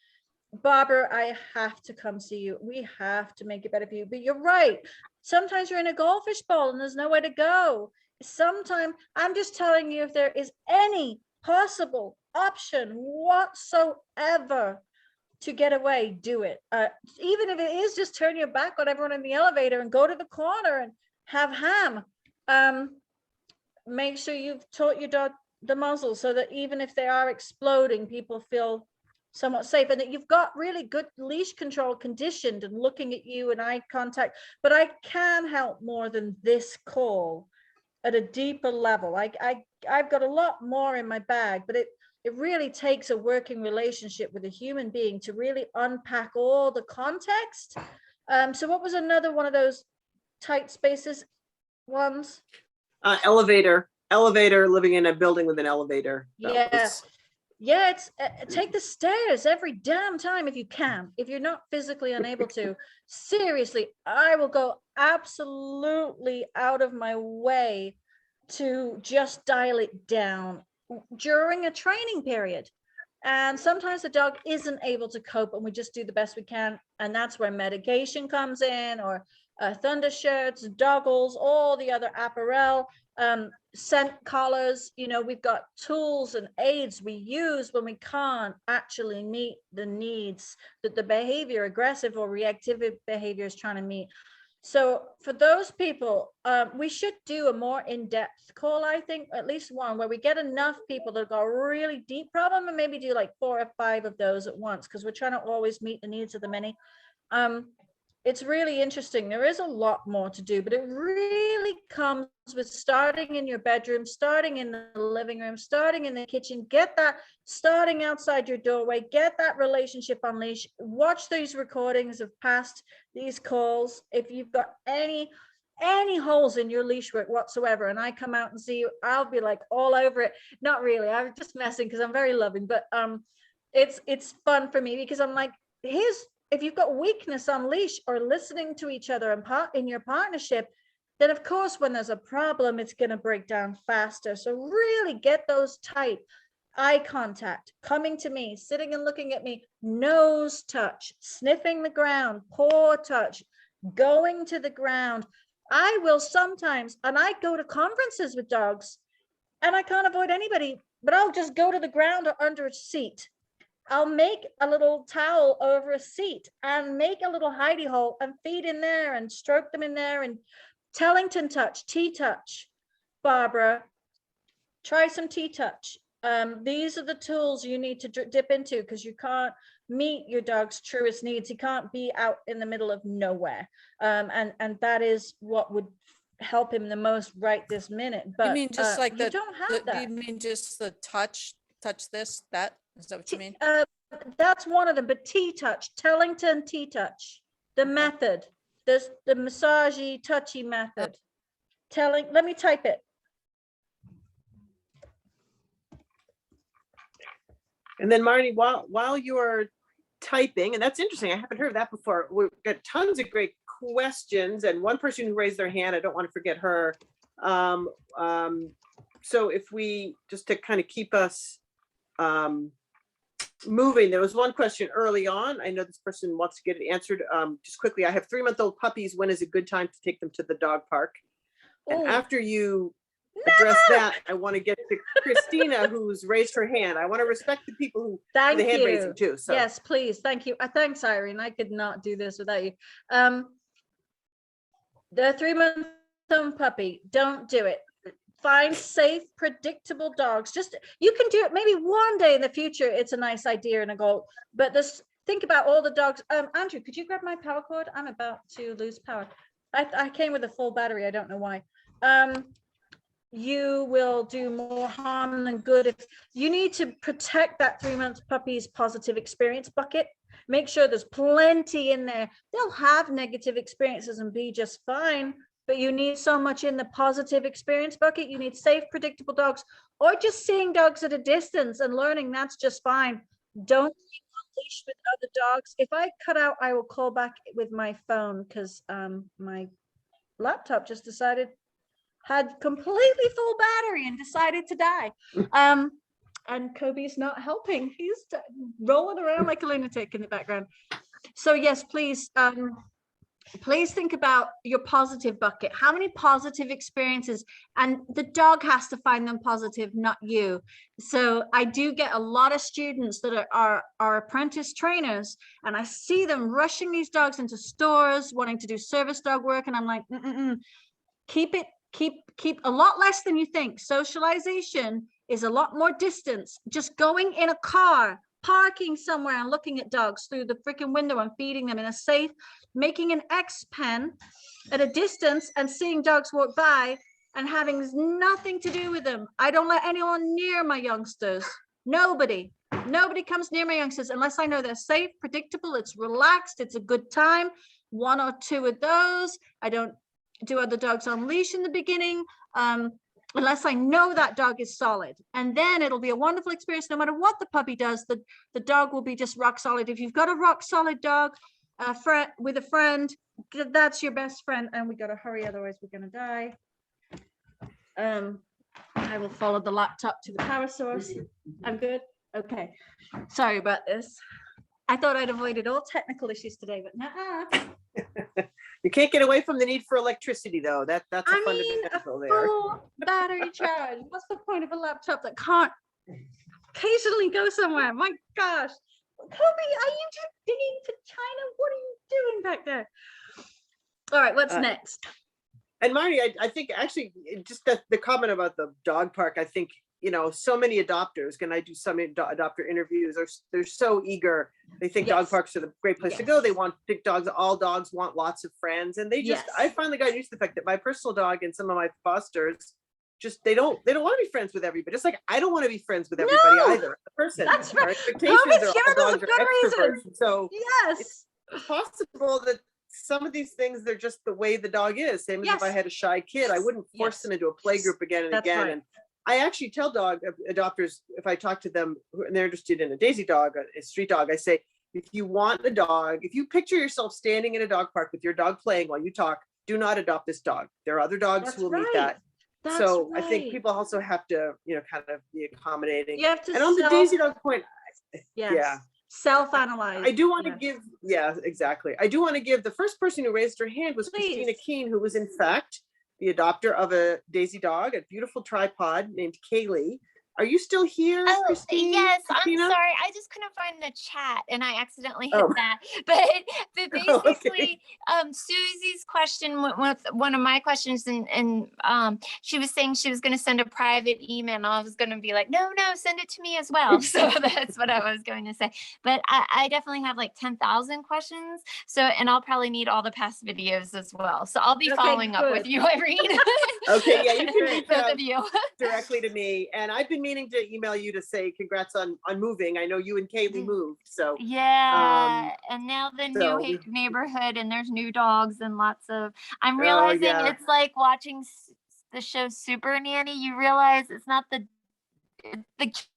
Barbara, I have to come see you. We have to make it better for you. But you're right. Sometimes you're in a goldfish bowl and there's nowhere to go. Sometimes I'm just telling you, if there is any possible option whatsoever to get away, do it. Even if it is just turn your back on everyone in the elevator and go to the corner and have ham. Make sure you've taught your dog the muzzle so that even if they are exploding, people feel somewhat safe, and that you've got really good leash control conditioned and looking at you and eye contact. But I can help more than this call at a deeper level. I've got a lot more in my bag, but it really takes a working relationship with a human being to really unpack all the context. So what was another one of those tight spaces ones? Elevator, living in a building with an elevator. yeah, it's take the stairs every damn time if you can. If you're not physically unable to, seriously, I will go absolutely out of my way to just dial it down during a training period. And sometimes the dog isn't able to cope and we just do the best we can. And that's where medication comes in, or thunder shirts, doggles, all the other apparel, scent collars. You know, we've got tools and aids we use when we can't actually meet the needs that the behavior, aggressive or reactive behavior, is trying to meet. So for those people, we should do a more in-depth call, I think, at least one, where we get enough people that got a really deep problem, and maybe do like 4 or 5 of those at once, because we're trying to always meet the needs of the many. It's really interesting. There is a lot more to do, but it really comes with starting in your bedroom, starting in the living room, starting in the kitchen. Get that starting outside your doorway, get that relationship on leash. Watch these recordings of past these calls. If you've got any holes in your leash work whatsoever, and I come out and see you, I'll be like all over it. Not really, I'm just messing, because I'm very loving, but it's fun for me, because I'm like, if you've got weakness on leash or listening to each other and in your partnership, then of course when there's a problem, it's going to break down faster. So really get those tight. Eye contact, coming to me, sitting and looking at me, nose touch, sniffing the ground, paw touch, going to the ground. I will sometimes, and I go to conferences with dogs and I can't avoid anybody, but I'll just go to the ground or under a seat. I'll make a little towel over a seat and make a little hidey hole and feed in there and stroke them in there. And Tellington touch, T-touch, Barbara, try some T-touch. These are the tools you need to dip into, because you can't meet your dog's truest needs. He can't be out in the middle of nowhere. And that is what would help him the most right this minute. But You mean just like you don't have that. You mean just the touch this, that? Is that what you mean? That's one of them, but T-touch, Tellington T-touch, the method, the massagey, touchy method. Let me type it. And then Marnie, while you're typing, and that's interesting, I haven't heard of that before. We've got tons of great questions, and one person who raised their hand, I don't want to forget her. So if we, just to kind of keep us moving, there was one question early on. I know this person wants to get it answered. Just quickly, I have 3-month-old puppies. When is a good time to take them to the dog park? And after you address that, I want to get to Christina, who's raised her hand. I want to respect the people who do the hand raising too. So yes, please. Thank you. Thanks, Irene. I could not do this without you. The 3-month-old puppy, don't do it. Find safe, predictable dogs. You can do it maybe one day in the future. It's a nice idea and a goal, but think about all the dogs. Andrew, could you grab my power cord? I'm about to lose power. I came with a full battery. I don't know why. You will do more harm than good. If you need to protect that 3-month puppy's positive experience bucket, make sure there's plenty in there. They'll have negative experiences and be just fine, but you need so much in the positive experience bucket. You need safe, predictable dogs, or just seeing dogs at a distance and learning that's just fine. Don't leash with other dogs. If I cut out, I will call back with my phone, because my laptop just had completely full battery and decided to die. And Kobe's not helping. He's rolling around like a lunatic in the background. So yes, please think about your positive bucket. How many positive experiences? And the dog has to find them positive, not you. So I do get a lot of students that are apprentice trainers, and I see them rushing these dogs into stores, wanting to do service dog work. And I'm like, keep a lot less than you think. Socialization is a lot more distance. Just going in a car, parking somewhere and looking at dogs through the freaking window and feeding them in a safe, making an X pen at a distance and seeing dogs walk by and having nothing to do with them. I don't let anyone near my youngsters. Nobody comes near my youngsters unless I know they're safe, predictable, it's relaxed, it's a good time. 1 or 2 of those. I don't do other dogs on leash in the beginning. unless I know that dog is solid. And then it'll be a wonderful experience. No matter what the puppy does, the dog will be just rock solid. If you've got a rock solid dog, with a friend, that's your best friend. And we got to hurry, otherwise we're going to die. I will follow the laptop to the power source. I'm good. Okay. Sorry about this. I thought I'd avoided all technical issues today, but nah. You can't get away from the need for electricity, though. That's a I mean, a fundamental there. full battery charge. What's the point of a laptop that can't occasionally go somewhere? My gosh. Kobe, are you just digging to China? What are you doing back there? All right, what's next? And Marty, I think actually just the comment about the dog park, I think, you know, so many adopters, and I do some adopter interviews, they're so eager. They think dog parks are the great place to go. They want big dogs. All dogs want lots of friends. And they just, I finally got used to the fact that my personal dog and some of my fosters, just they don't want to be friends with everybody. But it's like, I don't want to be friends with everybody either. The person, that's our right. expectations are all dogs are extroverts. So yes, it's possible that some of these things, they're just the way the dog is. Same as if I had a shy kid, I wouldn't force them into a play group again and again. Right. And I actually tell dog adopters, if I talk to them and they're interested in a Daisy dog, a street dog, I say, if you want a dog, if you picture yourself standing in a dog park with your dog playing while you talk, do not adopt this dog. There are other dogs who will meet that. So I think people also have to, you know, kind of be accommodating. You have to and on the Daisy dog point, self-analyze. I do want to give, exactly. I do want to give, the first person who raised her hand was Christina Keene, who was in fact the adopter of a Daisy dog, a beautiful tripod named Kaylee. Are you still here, Christine? Yes, Christina? I'm sorry. I just couldn't find the chat and I accidentally hit that. But basically, Susie's question with one of my questions, and she was saying she was going to send a private email, and I was going to be like, no, send it to me as well. So that's what I was going to say. But I definitely have like 10,000 questions. So, and I'll probably need all the past videos as well. So I'll be following up with you, Irene. Okay, yeah, you can reach both out of you directly to me. And I've been meaning to email you to say congrats on moving. I know you and Kaylee moved, so and now the new neighborhood, and there's new dogs and lots of. I'm realizing it's like watching the show Super Nanny. You realize it's not the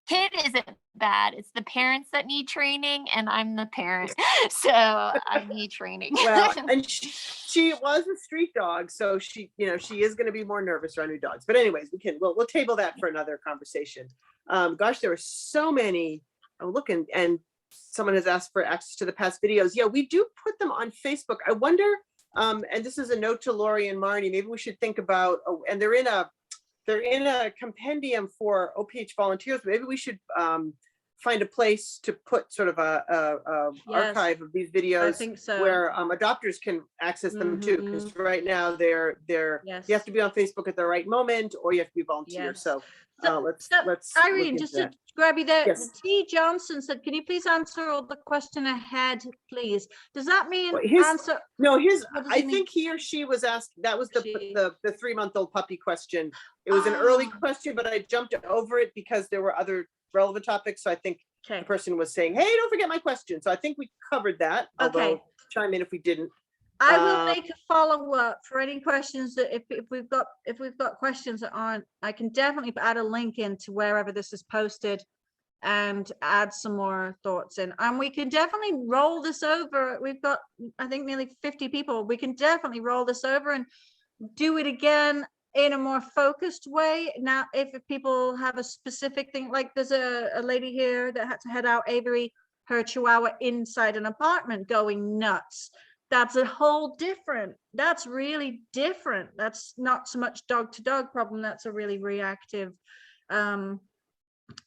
kid isn't bad, it's the parents that need training, and I'm the parent, so I need training. Well, and she was a street dog, so she is going to be more nervous around new dogs. But anyways, we'll table that for another conversation. Gosh, there were so many. I'm looking, and someone has asked for access to the past videos. Yeah, we do put them on Facebook. I wonder, and this is a note to Lori and Marnie, maybe we should think about, and they're in a compendium for OPH volunteers. Maybe we should find a place to put sort of a archive of these videos. I think so. Where adopters can access them too, because right now they're you have to be on Facebook at the right moment, or you have to be a volunteer. So let's Irene, just to grab you there. Yes. T. Johnson said, can you please answer all the question ahead, please? Does that mean answer? No, I think he or she was asked, that was the 3-month-old puppy question. It was an early question, but I jumped over it because there were other relevant topics. So I think the person was saying, hey, don't forget my question. So I think we covered that. Although chime in if we didn't. I will make a follow-up for any questions that if we've got questions that aren't, I can definitely add a link into wherever this is posted and add some more thoughts in. And we can definitely roll this over. We've got, I think, nearly 50 people. We can definitely roll this over and do it again in a more focused way. Now, if people have a specific thing, like there's a lady here that had to head out Avery, her Chihuahua, inside an apartment going nuts. That's a whole different, that's really different. That's not so much dog to dog problem. That's a really reactive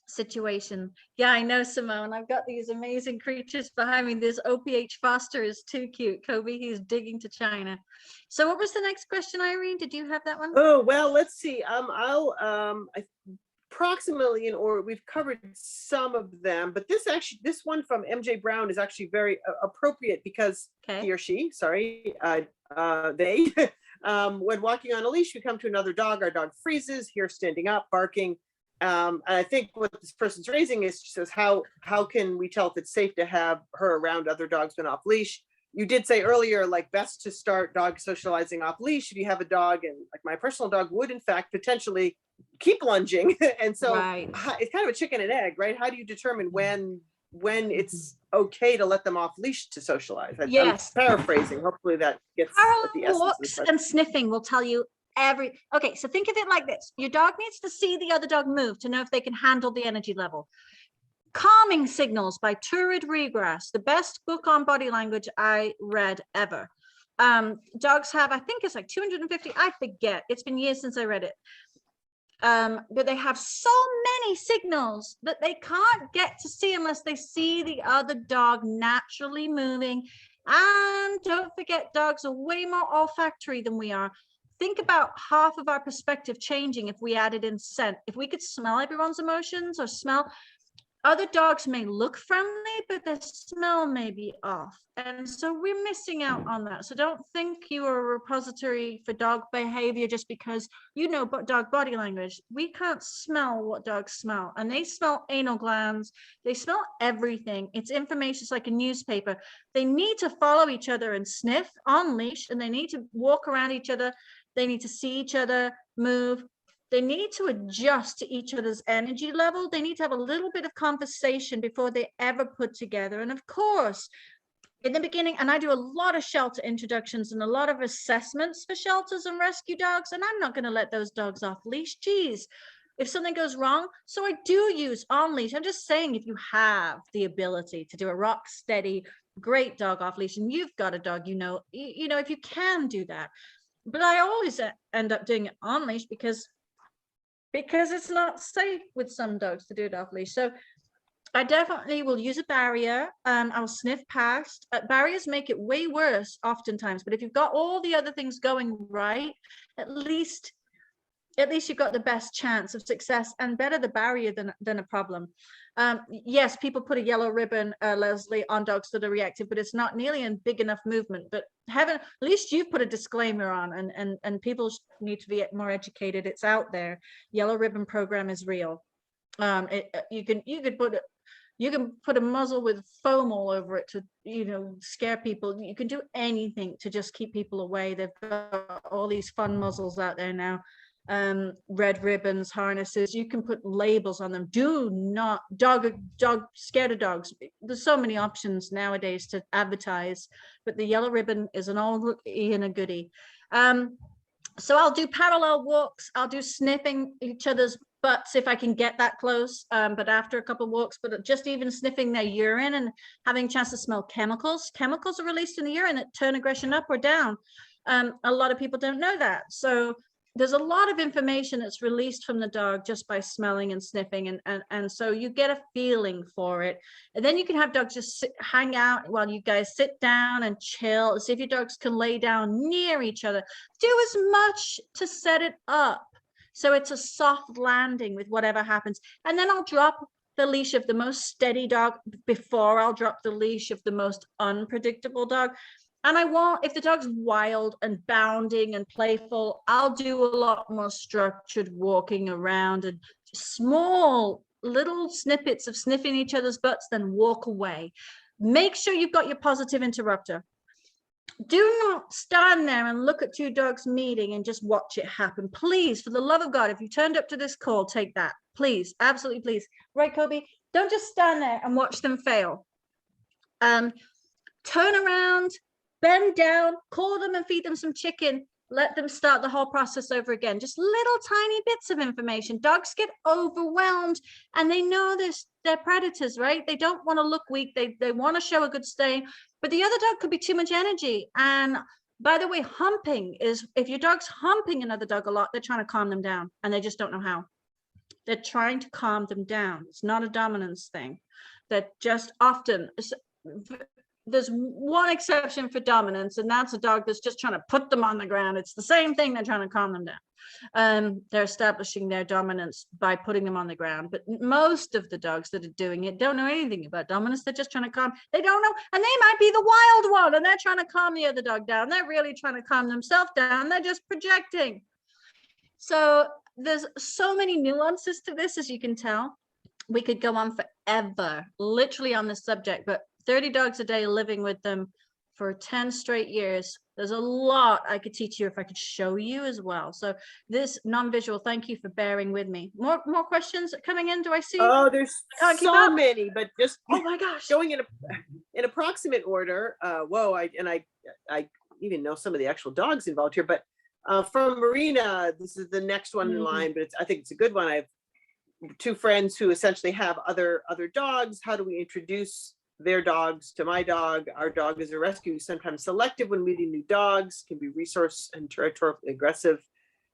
situation. Yeah, I know, Simone. I've got these amazing creatures behind me. This OPH Foster is too cute. Kobe, he's digging to China. So what was the next question, Irene? Did you have that one? Oh, well, let's see. Approximately in order, we've covered some of them, but this one from MJ Brown is actually very appropriate because he or she, they, when walking on a leash, we come to another dog, our dog freezes, here standing up, barking. And I think what this person's raising is, she says, how can we tell if it's safe to have her around other dogs when off leash? you did say earlier, like best to start dog socializing off leash if you have a dog, and like my personal dog would in fact potentially keep lunging. And so Right. it's kind of a chicken and egg, right? How do you determine when it's okay to let them off leash to socialize? Yes. I'm paraphrasing. Hopefully that gets at the essence of the Walks question. and sniffing will tell you okay, so think of it like this. Your dog needs to see the other dog move to know if they can handle the energy level. Calming Signals by Turid Regrass, the best book on body language I read ever. Dogs have, I think it's like 250, I forget, it's been years since I read it. But they have so many signals that they can't get to see unless they see the other dog naturally moving. And don't forget, dogs are way more olfactory than we are. Think about half of our perspective changing if we added in scent. If we could smell everyone's emotions or smell, other dogs may look friendly, but their smell may be off. And so we're missing out on that. So don't think you are a repository for dog behavior just because you know dog body language. We can't smell what dogs smell, and they smell anal glands. They smell everything. It's information. It's like a newspaper. They need to follow each other and sniff on leash, and they need to walk around each other. They need to see each other move. They need to adjust to each other's energy level. They need to have a little bit of conversation before they ever put together. And of course, in the beginning, and I do a lot of shelter introductions and a lot of assessments for shelters and rescue dogs, and I'm not going to let those dogs off leash. Geez, if something goes wrong. So I do use on leash. I'm just saying, if you have the ability to do a rock steady, great dog off leash, and you've got a dog, you know, if you can do that. But I always end up doing it on leash because it's not safe with some dogs to do it off leash. So I definitely will use a barrier. I'll sniff past. Barriers make it way worse oftentimes, but if you've got all the other things going right, at least you've got the best chance of success, and better the barrier than a problem. Yes, people put a yellow ribbon, Leslie, on dogs that are reactive, but it's not nearly a big enough movement. But at least you've put a disclaimer on, and people need to be more educated. It's out there. Yellow ribbon program is real. You can put a muzzle with foam all over it to scare people. You can do anything to just keep people away. They've got all these fun muzzles out there now. Red ribbons, harnesses, you can put labels on them. Do not dog scared of dogs. There's so many options nowadays to advertise, but the yellow ribbon is an old and a goodie. So I'll do parallel walks. I'll do sniffing each other's butts if I can get that close, but after a couple of walks. But just even sniffing their urine and having a chance to smell chemicals are released in the urine that turn aggression up or down. A lot of people don't know that. So there's a lot of information that's released from the dog just by smelling and sniffing, and so you get a feeling for it. And then you can have dogs just hang out while you guys sit down and chill. See if your dogs can lay down near each other. Do as much to set it up so it's a soft landing with whatever happens. And then I'll drop the leash of the most steady dog before I'll drop the leash of the most unpredictable dog. And I won't, if the dog's wild and bounding and playful, I'll do a lot more structured walking around and small little snippets of sniffing each other's butts, then walk away. Make sure you've got your positive interrupter. Do not stand there and look at two dogs meeting and just watch it happen. Please, for the love of God, if you turned up to this call, take that. Please, absolutely please. Right, Kobe? Don't just stand there and watch them fail. Turn around, bend down, call them and feed them some chicken. Let them start the whole process over again. Just little tiny bits of information. Dogs get overwhelmed and they know they're predators, right? They don't want to look weak. They want to show a good stay, but the other dog could be too much energy. And by the way, humping is, if your dog's humping another dog a lot, they're trying to calm them down and they just don't know how. They're trying to calm them down. It's not a dominance thing. They're just often, there's one exception for dominance, and that's a dog that's just trying to put them on the ground. It's the same thing. They're trying to calm them down. They're establishing their dominance by putting them on the ground. But most of the dogs that are doing it don't know anything about dominance. They're just trying to calm. They don't know. And they might be the wild one, and they're trying to calm the other dog down. They're really trying to calm themselves down. They're just projecting. So there's so many nuances to this, as you can tell. We could go on forever, literally on this subject, but 30 dogs a day living with them for 10 straight years. There's a lot I could teach you if I could show you as well. So this non-visual, thank you for bearing with me. More questions coming in. Do I see? Oh, there's Can't keep so up. many, but just Oh my gosh. going in approximate order. Whoa, I even know some of the actual dogs involved here, but from Marina, this is the next one in line, but I think it's a good one. I have two friends who essentially have other dogs. How do we introduce their dogs to my dog? Our dog is a rescue, sometimes selective when meeting new dogs, can be resource and territorially aggressive,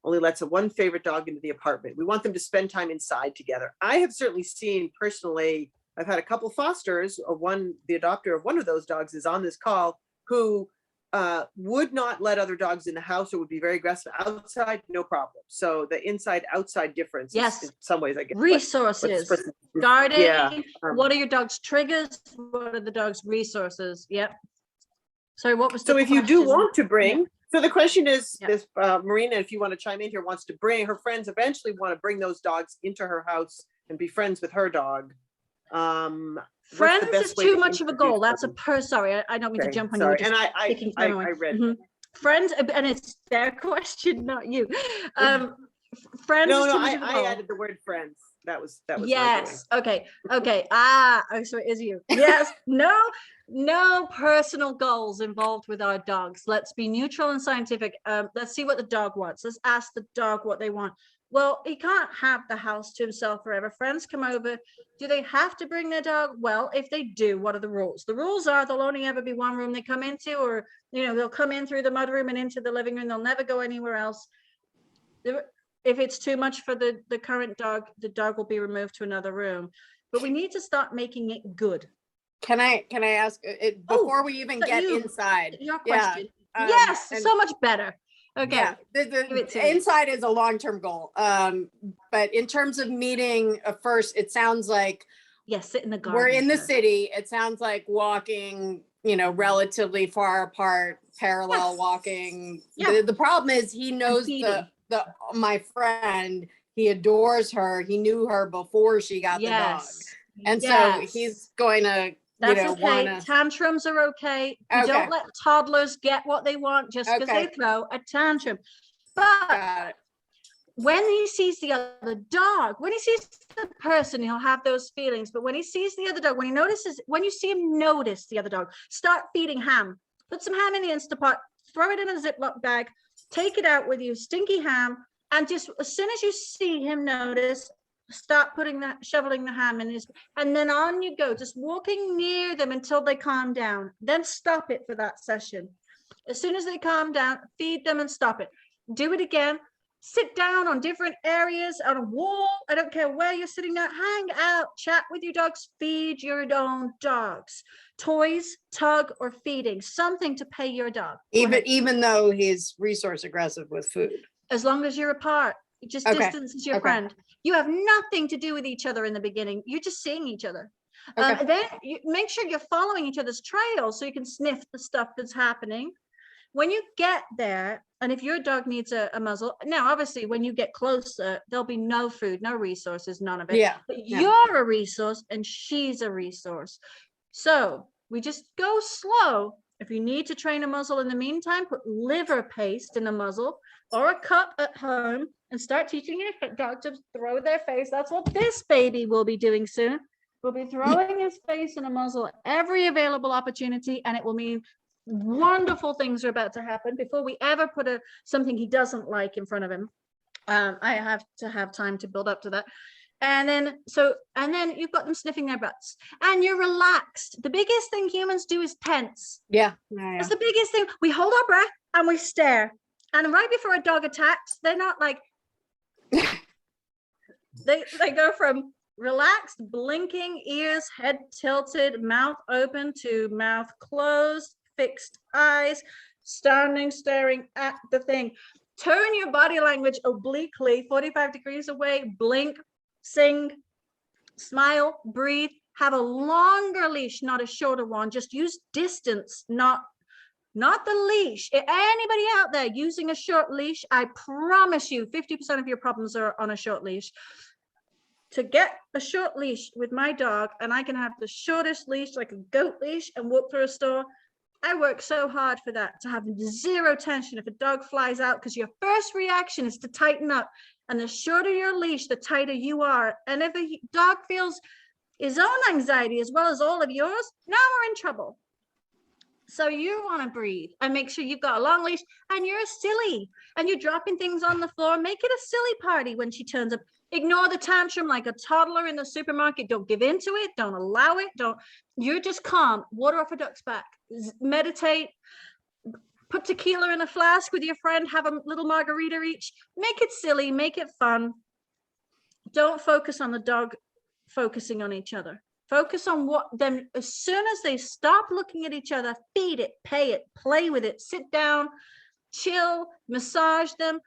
only lets one favorite dog into the apartment. We want them to spend time inside together. I have certainly seen personally, I've had a couple fosters, the adopter of one of those dogs is on this call, who would not let other dogs in the house or would be very aggressive outside, no problem. So the inside outside difference, yes, in some ways, I guess. Resources, guarding. Yeah. What are your dog's triggers? What are the dog's resources? Yep. So what was the so if you do question? want to bring, Yeah. so the question is, Yeah. this Marina, if you want to chime in here, wants to bring her friends, eventually want to bring those dogs into her house and be friends with her dog. Friends is too much of a goal. That's sorry, I don't mean to jump on you. And I read. Friends, and it's their question, not you. Friends. No, is too no, much of a I goal. added the word friends. That was Yes. Okay. Oh, so it is you. Yes. No personal goals involved with our dogs. Let's be neutral and scientific. Let's see what the dog wants. Let's ask the dog what they want. Well, he can't have the house to himself forever. Friends come over. Do they have to bring their dog? Well, if they do, what are the rules? The rules are there'll only ever be one room they come into, or, they'll come in through the mudroom and into the living room. They'll never go anywhere else. If it's too much for the current dog, the dog will be removed to another room. But we need to start making it good. Can I ask it before we even get inside? Your question. Yeah, yes, so much better. Okay. Yeah, the inside is a long-term goal. But in terms of meeting first, it sounds like sit in the garden. We're in the city. It sounds like walking, relatively far apart, parallel walking. Yeah. The problem is he knows my friend. He adores her. He knew her before she got the dog, and so he's going to. That's okay. Tantrums are okay. You don't let toddlers get what they want just because they throw a tantrum. But when he sees the other dog, when he sees the person, he'll have those feelings. But when he sees the other dog, when you see him notice the other dog, start feeding ham. Put some ham in the Instapot, throw it in a Ziploc bag, take it out with you, stinky ham, and just as soon as you see him notice, start shoveling the ham in his, and then on you go, just walking near them until they calm down. Then stop it for that session. As soon as they calm down, feed them and stop it. Do it again. Sit down on different areas, on a wall. I don't care where you're sitting down. Hang out, chat with your dogs, feed your own dogs. Toys, tug, or feeding. Something to pay your dog. Even though he's resource aggressive with food. As long as you're apart. Just distance is your friend. You have nothing to do with each other in the beginning. You're just seeing each other. Then you make sure you're following each other's trail so you can sniff the stuff that's happening. When you get there, and if your dog needs a muzzle, now obviously when you get closer, there'll be no food, no resources, none of it. But you're a resource and she's a resource. So we just go slow. If you need to train a muzzle in the meantime, put liver paste in a muzzle or a cup at home and start teaching your dog to throw their face. That's what this baby will be doing soon. We'll be throwing his face in a muzzle at every available opportunity, and it will mean wonderful things are about to happen before we ever put something he doesn't like in front of him. I have to have time to build up to that. And then you've got them sniffing their butts and you're relaxed. The biggest thing humans do is tense. It's the biggest thing. We hold our breath and we stare. And right before a dog attacks, they're not like, they go from relaxed, blinking, ears, head tilted, mouth open to mouth closed, fixed eyes, standing, staring at the thing. Turn your body language obliquely, 45 degrees away, blink, sing, smile, breathe, have a longer leash, not a shorter one. Just use distance, not the leash. Anybody out there using a short leash, I promise you 50% of your problems are on a short leash. To get a short leash with my dog, and I can have the shortest leash, like a goat leash, and walk through a store, I work so hard for that, to have zero tension. If a dog flies out, because your first reaction is to tighten up, and the shorter your leash, the tighter you are. And if a dog feels his own anxiety as well as all of yours, now we're in trouble. So you want to breathe and make sure you've got a long leash, and you're silly and you're dropping things on the floor. Make it a silly party when she turns up. Ignore the tantrum like a toddler in the supermarket. Don't give into it. Don't allow it. You're just calm. Water off a duck's back. Meditate. Put tequila in a flask with your friend. Have a little margarita each. Make it silly. Make it fun. Don't focus on the dog focusing on each other. Focus on what them, as soon as they stop looking at each other, feed it, pay it, play with it, sit down, chill, massage them,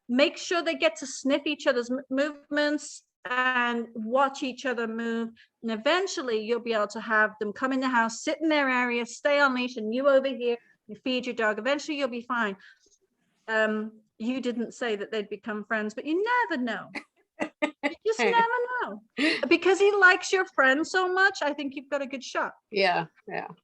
make sure they get to sniff each other's movements and watch each other move. And eventually you'll be able to have them come in the house, sit in their area, stay on leash, and you over here, you feed your dog. Eventually you'll be fine. You didn't say that they'd become friends, but you never know. You just never know. Because he likes your friend so much, I think you've got a good shot. Yeah.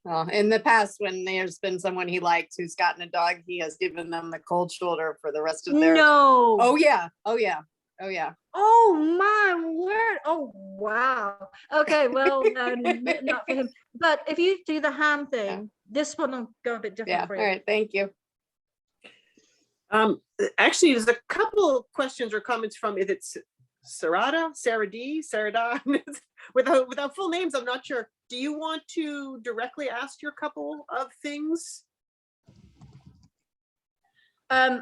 Well, in the past, when there's been someone he likes who's gotten a dog, he has given them the cold shoulder for the rest of their. No. Oh yeah. Oh my word. Oh wow. Okay, well, not for him. But if you do the hand thing, this one will go a bit different for you. All right. Thank you. Actually, there's a couple questions or comments from, if it's Sarada, without full names, I'm not sure. Do you want to directly ask your couple of things? I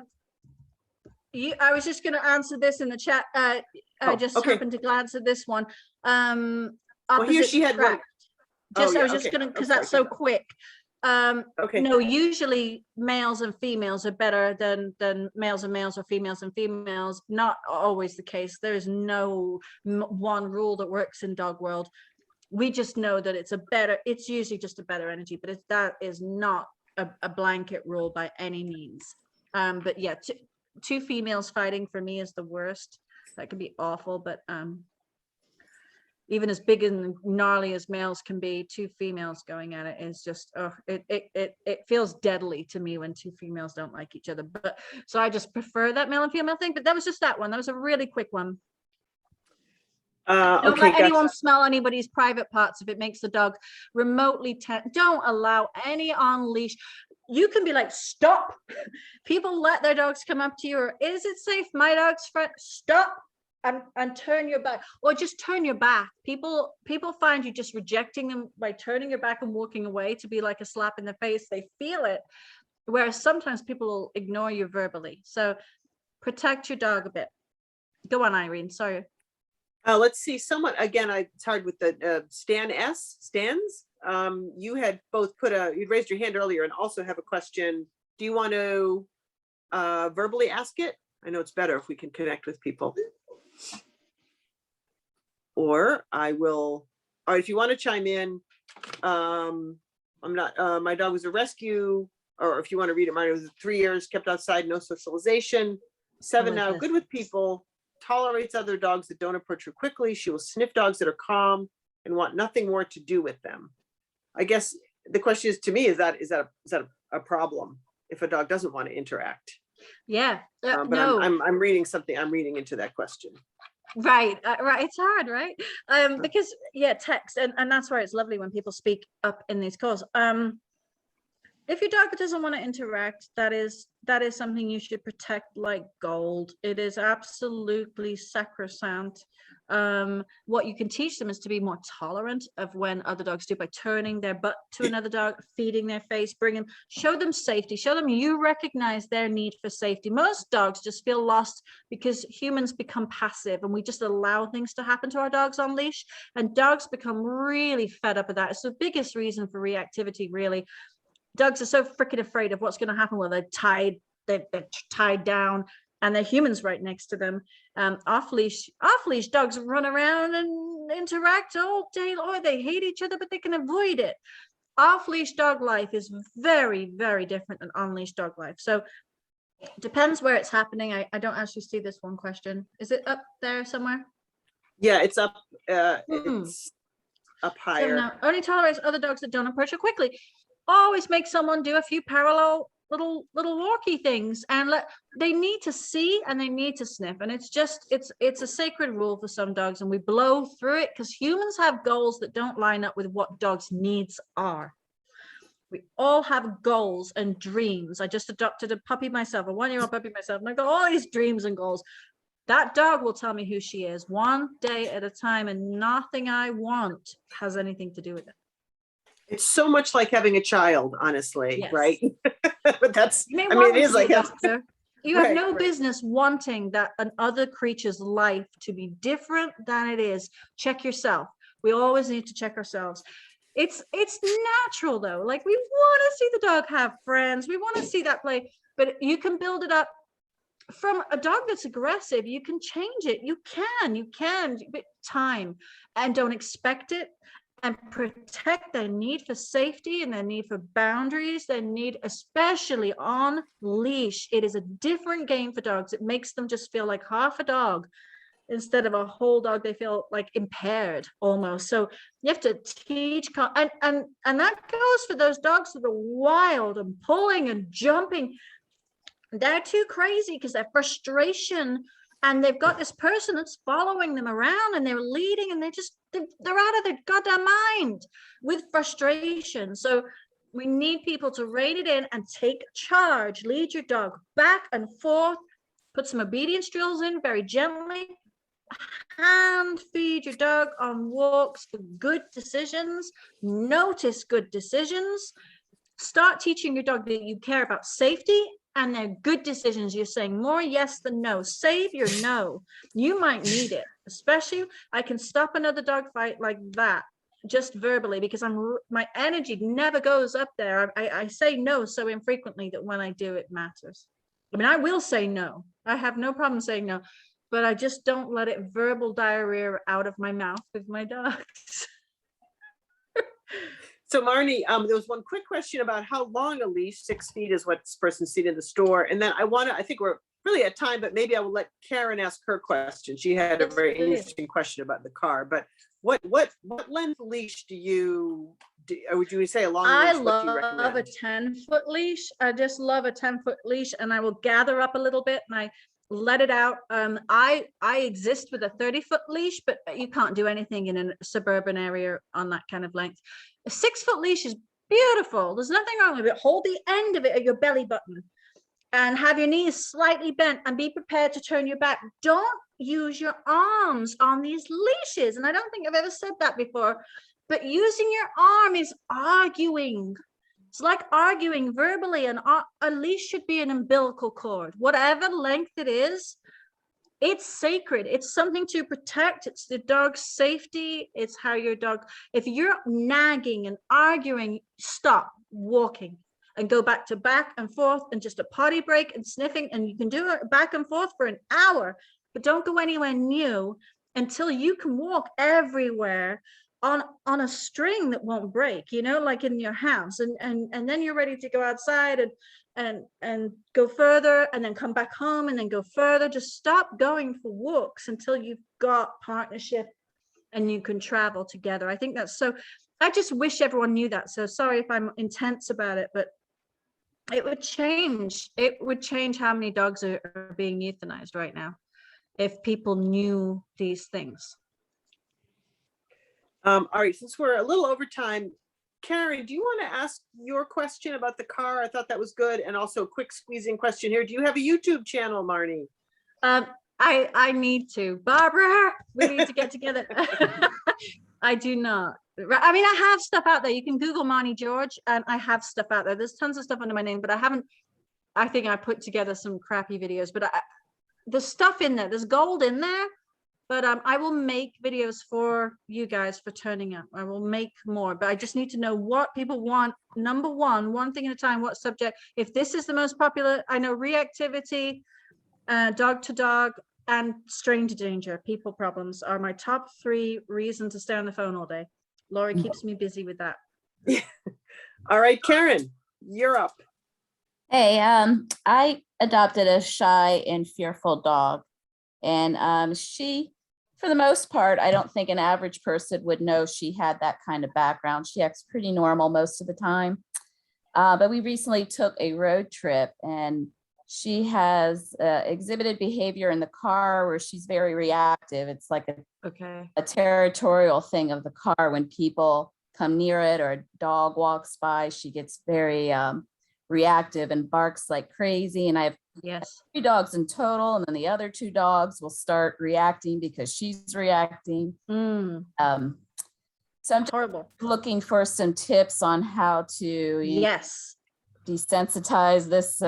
was just going to answer this in the chat. I just happened to glance at this one. Well, he or she had one. I was just going to, because that's so quick. Okay. No, usually males and females are better than males and males or females and females. Not always the case. There is no one rule that works in dog world. We just know that it's usually just a better energy, but that is not a blanket rule by any means. But yeah, two females fighting for me is the worst. That could be awful, but even as big and gnarly as males can be, two females going at it is just, it feels deadly to me when two females don't like each other. But so I just prefer that male and female thing. But that was just that one. That was a really quick one. Don't let anyone smell anybody's private parts if it makes the dog remotely don't allow any on leash. You can be like, stop. People let their dogs come up to you, or is it safe? My dog's friend, stop. And turn your back, or just turn your back. People find you just rejecting them by turning your back and walking away to be like a slap in the face. They feel it, whereas sometimes people will ignore you verbally. So protect your dog a bit. Go on, Irene. Sorry. Let's see. Someone again. It's hard with the Stans. You had both you'd raised your hand earlier and also have a question. Do you want to verbally ask it? I know it's better if we can connect with people. Or if you want to chime in, my dog was a rescue, or if you want to read it, mine was 3 years, kept outside, no socialization, 7 now, good with people, tolerates other dogs that don't approach her quickly. She will sniff dogs that are calm and want nothing more to do with them. I guess the question is, to me, is that a problem if a dog doesn't want to interact? Yeah, but no. I'm reading something. I'm reading into that question. Right. It's hard, right? Because text, and that's why it's lovely when people speak up in these calls. If your dog doesn't want to interact, that is something you should protect like gold. It is absolutely sacrosanct. What you can teach them is to be more tolerant of when other dogs do, by turning their butt to another dog, feeding their face, show them safety, show them you recognize their need for safety. Most dogs just feel lost because humans become passive and we just allow things to happen to our dogs on leash, and dogs become really fed up with that. It's the biggest reason for reactivity, really. Dogs are so freaking afraid of what's going to happen when they're tied down and they're humans right next to them. Off leash dogs run around and interact all day, or they hate each other, but they can avoid it. Off leash dog life is very, very different than on leash dog life. So it depends where it's happening. I don't actually see this one question. Is it up there somewhere? Yeah, it's up. It's up higher. So no, only tolerates other dogs that don't approach her quickly. always make someone do a few parallel little walkie things, and they need to see and they need to sniff. And it's a sacred rule for some dogs, and we blow through it because humans have goals that don't line up with what dogs' needs are. We all have goals and dreams. I just adopted a puppy myself, a 1-year-old puppy myself, and I've got all these dreams and goals. That dog will tell me who she is one day at a time, and nothing I want has anything to do with it. It's so much like having a child, honestly, Yes. right? But that's, You may I mean, want it is to be like a that. doctor. You have Right, no right. business wanting that another creature's life to be different than it is. Check yourself. We always need to check ourselves. It's natural though. Like, we want to see the dog have friends. We want to see that play, but you can build it up. From a dog that's aggressive, you can change it. You can, but time, and don't expect it, and protect their need for safety and their need for boundaries, their need, especially on leash. It is a different game for dogs. It makes them just feel like half a dog instead of a whole dog. They feel like impaired almost. So you have to teach, and that goes for those dogs that are wild and pulling and jumping. They're too crazy because their frustration, and they've got this person that's following them around and they're leading, and they're out of their goddamn mind with frustration. So we need people to rein it in and take charge. Lead your dog back and forth, put some obedience drills in very gently, hand feed your dog on walks for good decisions, notice good decisions, start teaching your dog that you care about safety and they're good decisions. You're saying more yes than no. Save your no. You might need it, especially I can stop another dog fight like that just verbally, because my energy never goes up there. I say no so infrequently that when I do, it matters. I mean, I will say no. I have no problem saying no, but I just don't let it verbal diarrhea out of my mouth with my dogs. So Marnie, there was one quick question about how long a leash. 6 feet is what this person's seen in the store. And then I think we're really at time, but maybe I will let Karen ask her question. She had a very interesting question about the car, but what length leash would you say a long leash? I What do you love a recommend? 10-foot leash. I just love a 10-foot leash, and I will gather up a little bit and I let it out. I exist with a 30-foot leash, but you can't do anything in a suburban area on that kind of length. A 6-foot leash is beautiful. There's nothing wrong with it. Hold the end of it at your belly button and have your knees slightly bent and be prepared to turn your back. Don't use your arms on these leashes. And I don't think I've ever said that before, but using your arm is arguing. It's like arguing verbally, and a leash should be an umbilical cord, whatever length it is. It's sacred. It's something to protect. It's the dog's safety. It's how your dog, if you're nagging and arguing, stop walking and go back and forth and just a potty break and sniffing. And you can do it back and forth for an hour, but don't go anywhere new until you can walk everywhere on a string that won't break, like in your house. And then you're ready to go outside and go further, and then come back home and then go further. Just stop going for walks until you've got partnership and you can travel together. I think that's so, I just wish everyone knew that. So sorry if I'm intense about it, but it would change how many dogs are being euthanized right now if people knew these things. All right, since we're a little over time, Karen, do you want to ask your question about the car? I thought that was good. And also a quick squeezing question here. Do you have a YouTube channel, Marnie? I need to. Barbara, we need to get together. I do not. I mean, I have stuff out there. You can Google Marnie George, and I have stuff out there. There's tons of stuff under my name, but I think I put together some crappy videos, but there's stuff in there. There's gold in there. But I will make videos for you guys for turning up. I will make more, but I just need to know what people want. Number one thing at a time, what subject. If this is the most popular, I know reactivity, dog to dog, and stranger danger, people problems are my top 3 reasons to stay on the phone all day. Laurie keeps me busy with that. All right, Karen, you're up. Hey, I adopted a shy and fearful dog. And she, for the most part, I don't think an average person would know she had that kind of background. She acts pretty normal most of the time. But we recently took a road trip, and she has exhibited behavior in the car where she's very reactive. It's like a territorial thing of the car. When people come near it or a dog walks by, she gets very reactive and barks like crazy. And I have 3 dogs in total, and then the other 2 dogs will start reacting because she's reacting. So I'm just looking for some tips on how to desensitize this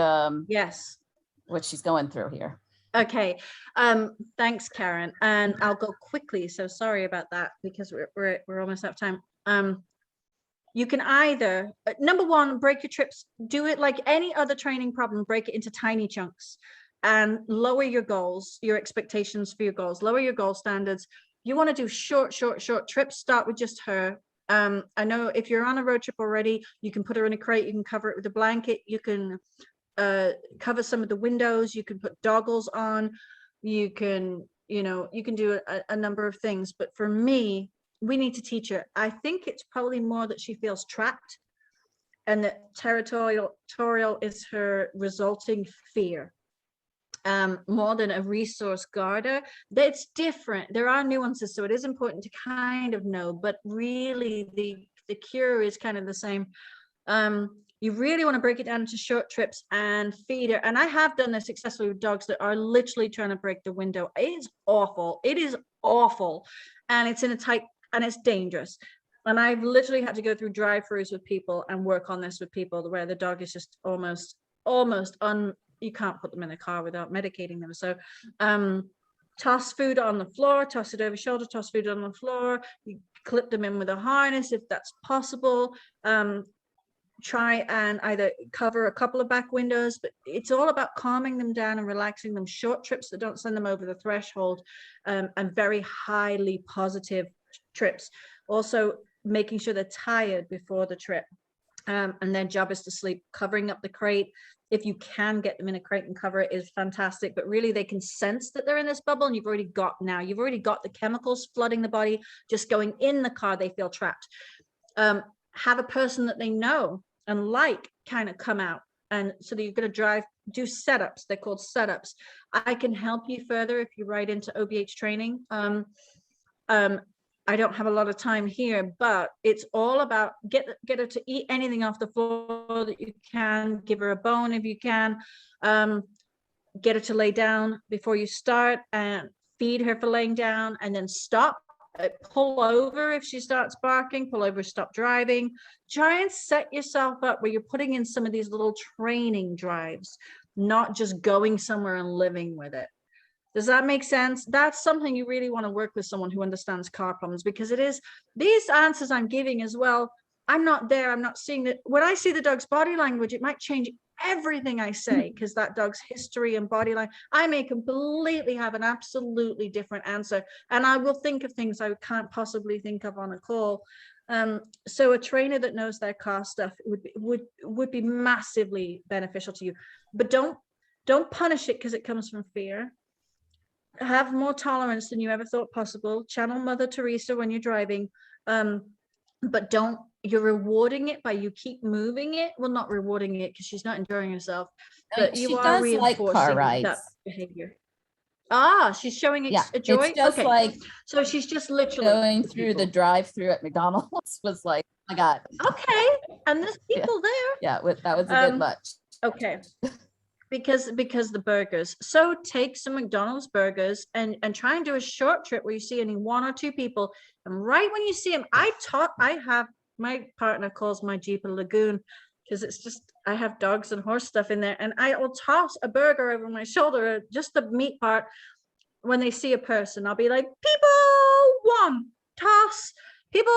what she's going through here. Okay, thanks, Karen, and I'll go quickly, so sorry about that because we're almost out of time. You can either number 1, break your trips. Do it like any other training problem. Break it into tiny chunks and lower your goals, your expectations for your goals. Lower your goal standards. You want to do short trips. Start with just her. I know if you're on a road trip already, you can put her in a crate. You can cover it with a blanket. You can cover some of the windows. You can put doggles on. You can do a number of things. But for me, we need to teach her. I think it's probably more that she feels trapped, and that territorial is her resulting fear, more than a resource guarder. That's different. There are nuances, so it is important to kind of know, but really the cure is kind of the same. You really want to break it down into short trips and feed her. And I have done this successfully with dogs that are literally trying to break the window. It is awful. It is awful. And it's in a tight, and it's dangerous. And I've literally had to go through drive-throughs with people and work on this with people where the dog is just almost you can't put them in a car without medicating them. So toss food on the floor, toss it over shoulder, toss food on the floor. You clip them in with a harness if that's possible. Try and either cover a couple of back windows, but it's all about calming them down and relaxing them. Short trips that don't send them over the threshold, and very highly positive trips. Also making sure they're tired before the trip, and their job is to sleep. Covering up the crate, if you can get them in a crate and cover it, is fantastic, but really they can sense that they're in this bubble, and you've already got the chemicals flooding the body. Just going in the car, they feel trapped. Have a person that they know and like kind of come out, and so that you're going to do setups. They're called setups. I can help you further if you write into OPH training. I don't have a lot of time here, but it's all about get her to eat anything off the floor that you can. Give her a bone if you can. Get her to lay down before you start, and feed her for laying down, and then stop. Pull over if she starts barking. Pull over, stop driving. Try and set yourself up where you're putting in some of these little training drives, not just going somewhere and living with it. Does that make sense? That's something you really want to work with someone who understands car problems, because it is these answers I'm giving as well. I'm not there. I'm not seeing that. When I see the dog's body language, it might change everything I say, because that dog's history and body language, I may completely have an absolutely different answer, and I will think of things I can't possibly think of on a call. So a trainer that knows their car stuff would be massively beneficial to you. But don't punish it because it comes from fear. Have more tolerance than you ever thought possible. Channel Mother Teresa when you're driving, but you're rewarding it by you keep moving it. Well, not rewarding it because she's not enjoying herself, but you are reinforcing that behavior. She's showing a joy. It's just like, so she's just literally going through the drive-through at McDonald's was like, oh my God. Okay, and there's people there. Yeah, that was a bit much. Okay. Because the burgers. So take some McDonald's burgers and try and do a short trip where you see only 1 or 2 people. And right when you see them, I have, my partner calls my Jeep a lagoon, because it's just, I have dogs and horse stuff in there, and I will toss a burger over my shoulder, just the meat part. When they see a person, I'll be like, people 1, toss, people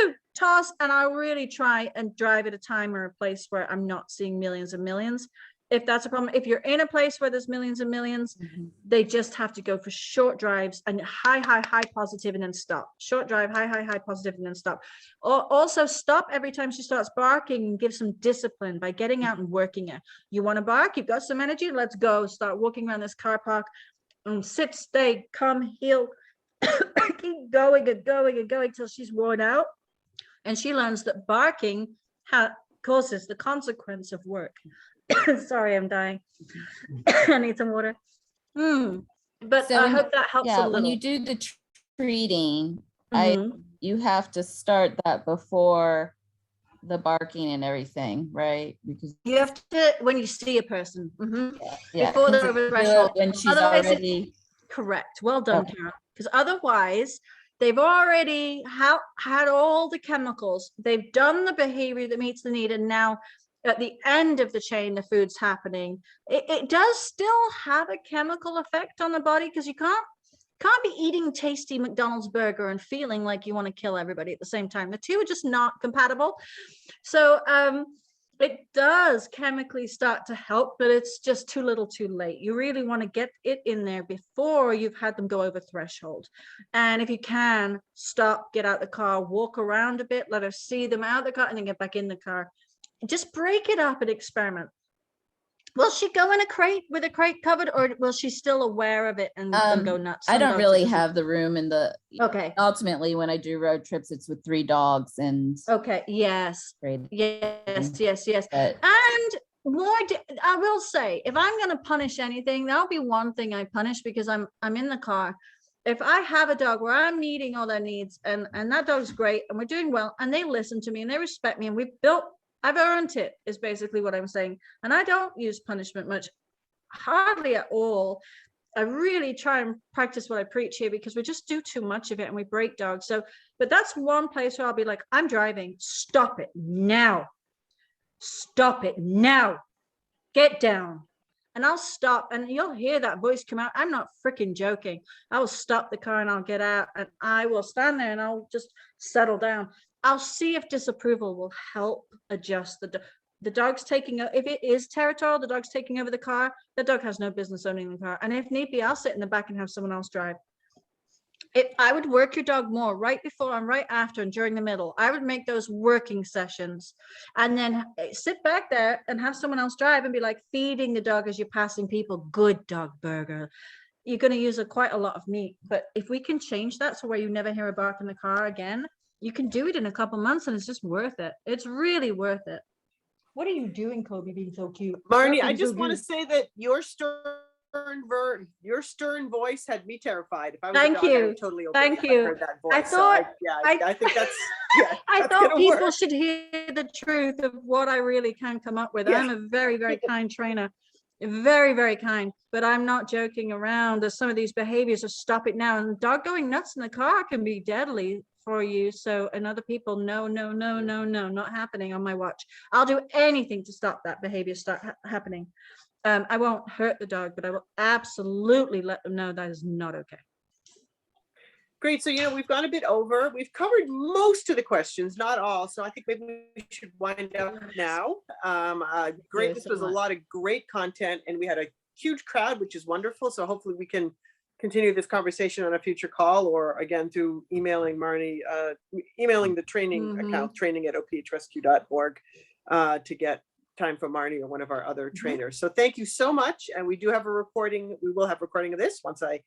2, toss. And I'll really try and drive at a time or a place where I'm not seeing millions and millions. If that's a problem, if you're in a place where there's millions and millions, they just have to go for short drives and high positive, and then stop. Short drive, high positive, and then stop. Also stop every time she starts barking, and give some discipline by getting out and working it. You want to bark? You've got some energy? Let's go. Start walking around this car park, and sit, stay, come, heel. Keep going and going and going till she's worn out. And she learns that barking causes the consequence of work. Sorry, I'm dying. I need some water. But So I when- hope that helps a Yeah, little. when you do the treating, Mhm. you have to start that before the barking and everything, right? Because You have to, when you see a person, yeah, before they're because over the if you do it threshold. when she's Otherwise, already correct. Well done, Okay. Karen. Because otherwise, they've already had all the chemicals. They've done the behavior that meets the need, and now at the end of the chain, the food's happening. It does still have a chemical effect on the body, because you can't be eating tasty McDonald's burger and feeling like you want to kill everybody at the same time. The two are just not compatible. So it does chemically start to help, but it's just too little too late. You really want to get it in there before you've had them go over threshold. And if you can, stop, get out the car, walk around a bit, let her see them out the car, and then get back in the car. Just break it up and experiment. Will she go in a crate with a crate covered, or will she still aware of it and go nuts? I Some don't dogs really are just- have the room in the Okay. ultimately when I do road trips, it's with 3 dogs and Okay. Yes. great. Yes. But And more, I will say, if I'm going to punish anything, that'll be one thing I punish, because I'm in the car. If I have a dog where I'm meeting all their needs, and that dog's great and we're doing well, and they listen to me and they respect me, and I've earned it, is basically what I'm saying. And I don't use punishment much, hardly at all. I really try and practice what I preach here, because we just do too much of it and we break dogs. So, but that's one place where I'll be like, I'm driving, stop it now. Stop it now. Get down. And I'll stop, and you'll hear that voice come out. I'm not freaking joking. I will stop the car and I'll get out, and I will stand there and I'll just settle down. I'll see if disapproval will help adjust the dog's taking, if it is territorial, the dog's taking over the car, the dog has no business owning the car. And if need be, I'll sit in the back and have someone else drive. I would work your dog more right before and right after and during the middle. I would make those working sessions, and then sit back there and have someone else drive and be like feeding the dog as you're passing people. Good dog burger. You're going to use quite a lot of meat, but if we can change that so where you never hear a bark in the car again, you can do it in a couple months, and it's just worth it. It's really worth it. What are you doing, Kobe, being so cute? Marnie, I just want to say that your stern voice had me terrified. If I was Thank a dog, I you. would totally obey Thank if I you. heard that voice. I thought, I think that's I that's thought gonna people work. should hear the truth of what I really can come up with. Yeah. I'm a very, very kind trainer, very, very kind, but I'm not joking around. There's some of these behaviors of stop it now, and dog going nuts in the car can be deadly for you. So, and other people, no, not happening on my watch. I'll do anything to stop that behavior happening. I won't hurt the dog, but I will absolutely let them know that is not okay. Great. So, we've gone a bit over. We've covered most of the questions, not all. So I think maybe we should wind up now. Great. This was a lot of great content, and we had a huge crowd, which is wonderful. So hopefully we can continue this conversation on a future call, or again through emailing Marnie, emailing the training account, training@ophrescue.org, to get time for Marnie or one of our other trainers. So thank you so much. And we do have a recording. We will have recording of this once I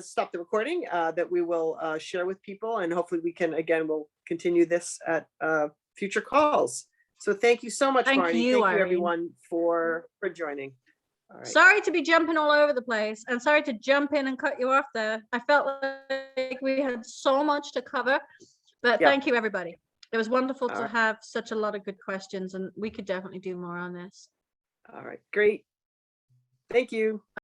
stop the recording, that we will share with people, and hopefully we'll continue this at future calls. So thank you so much, Marnie. Thank you everyone for joining. All right. Sorry to be jumping all over the place, and sorry to jump in and cut you off there. I felt like we had so much to cover, but thank you everybody. It was wonderful to have such a lot of good questions, and we could definitely do more on this. All right, great. Thank you.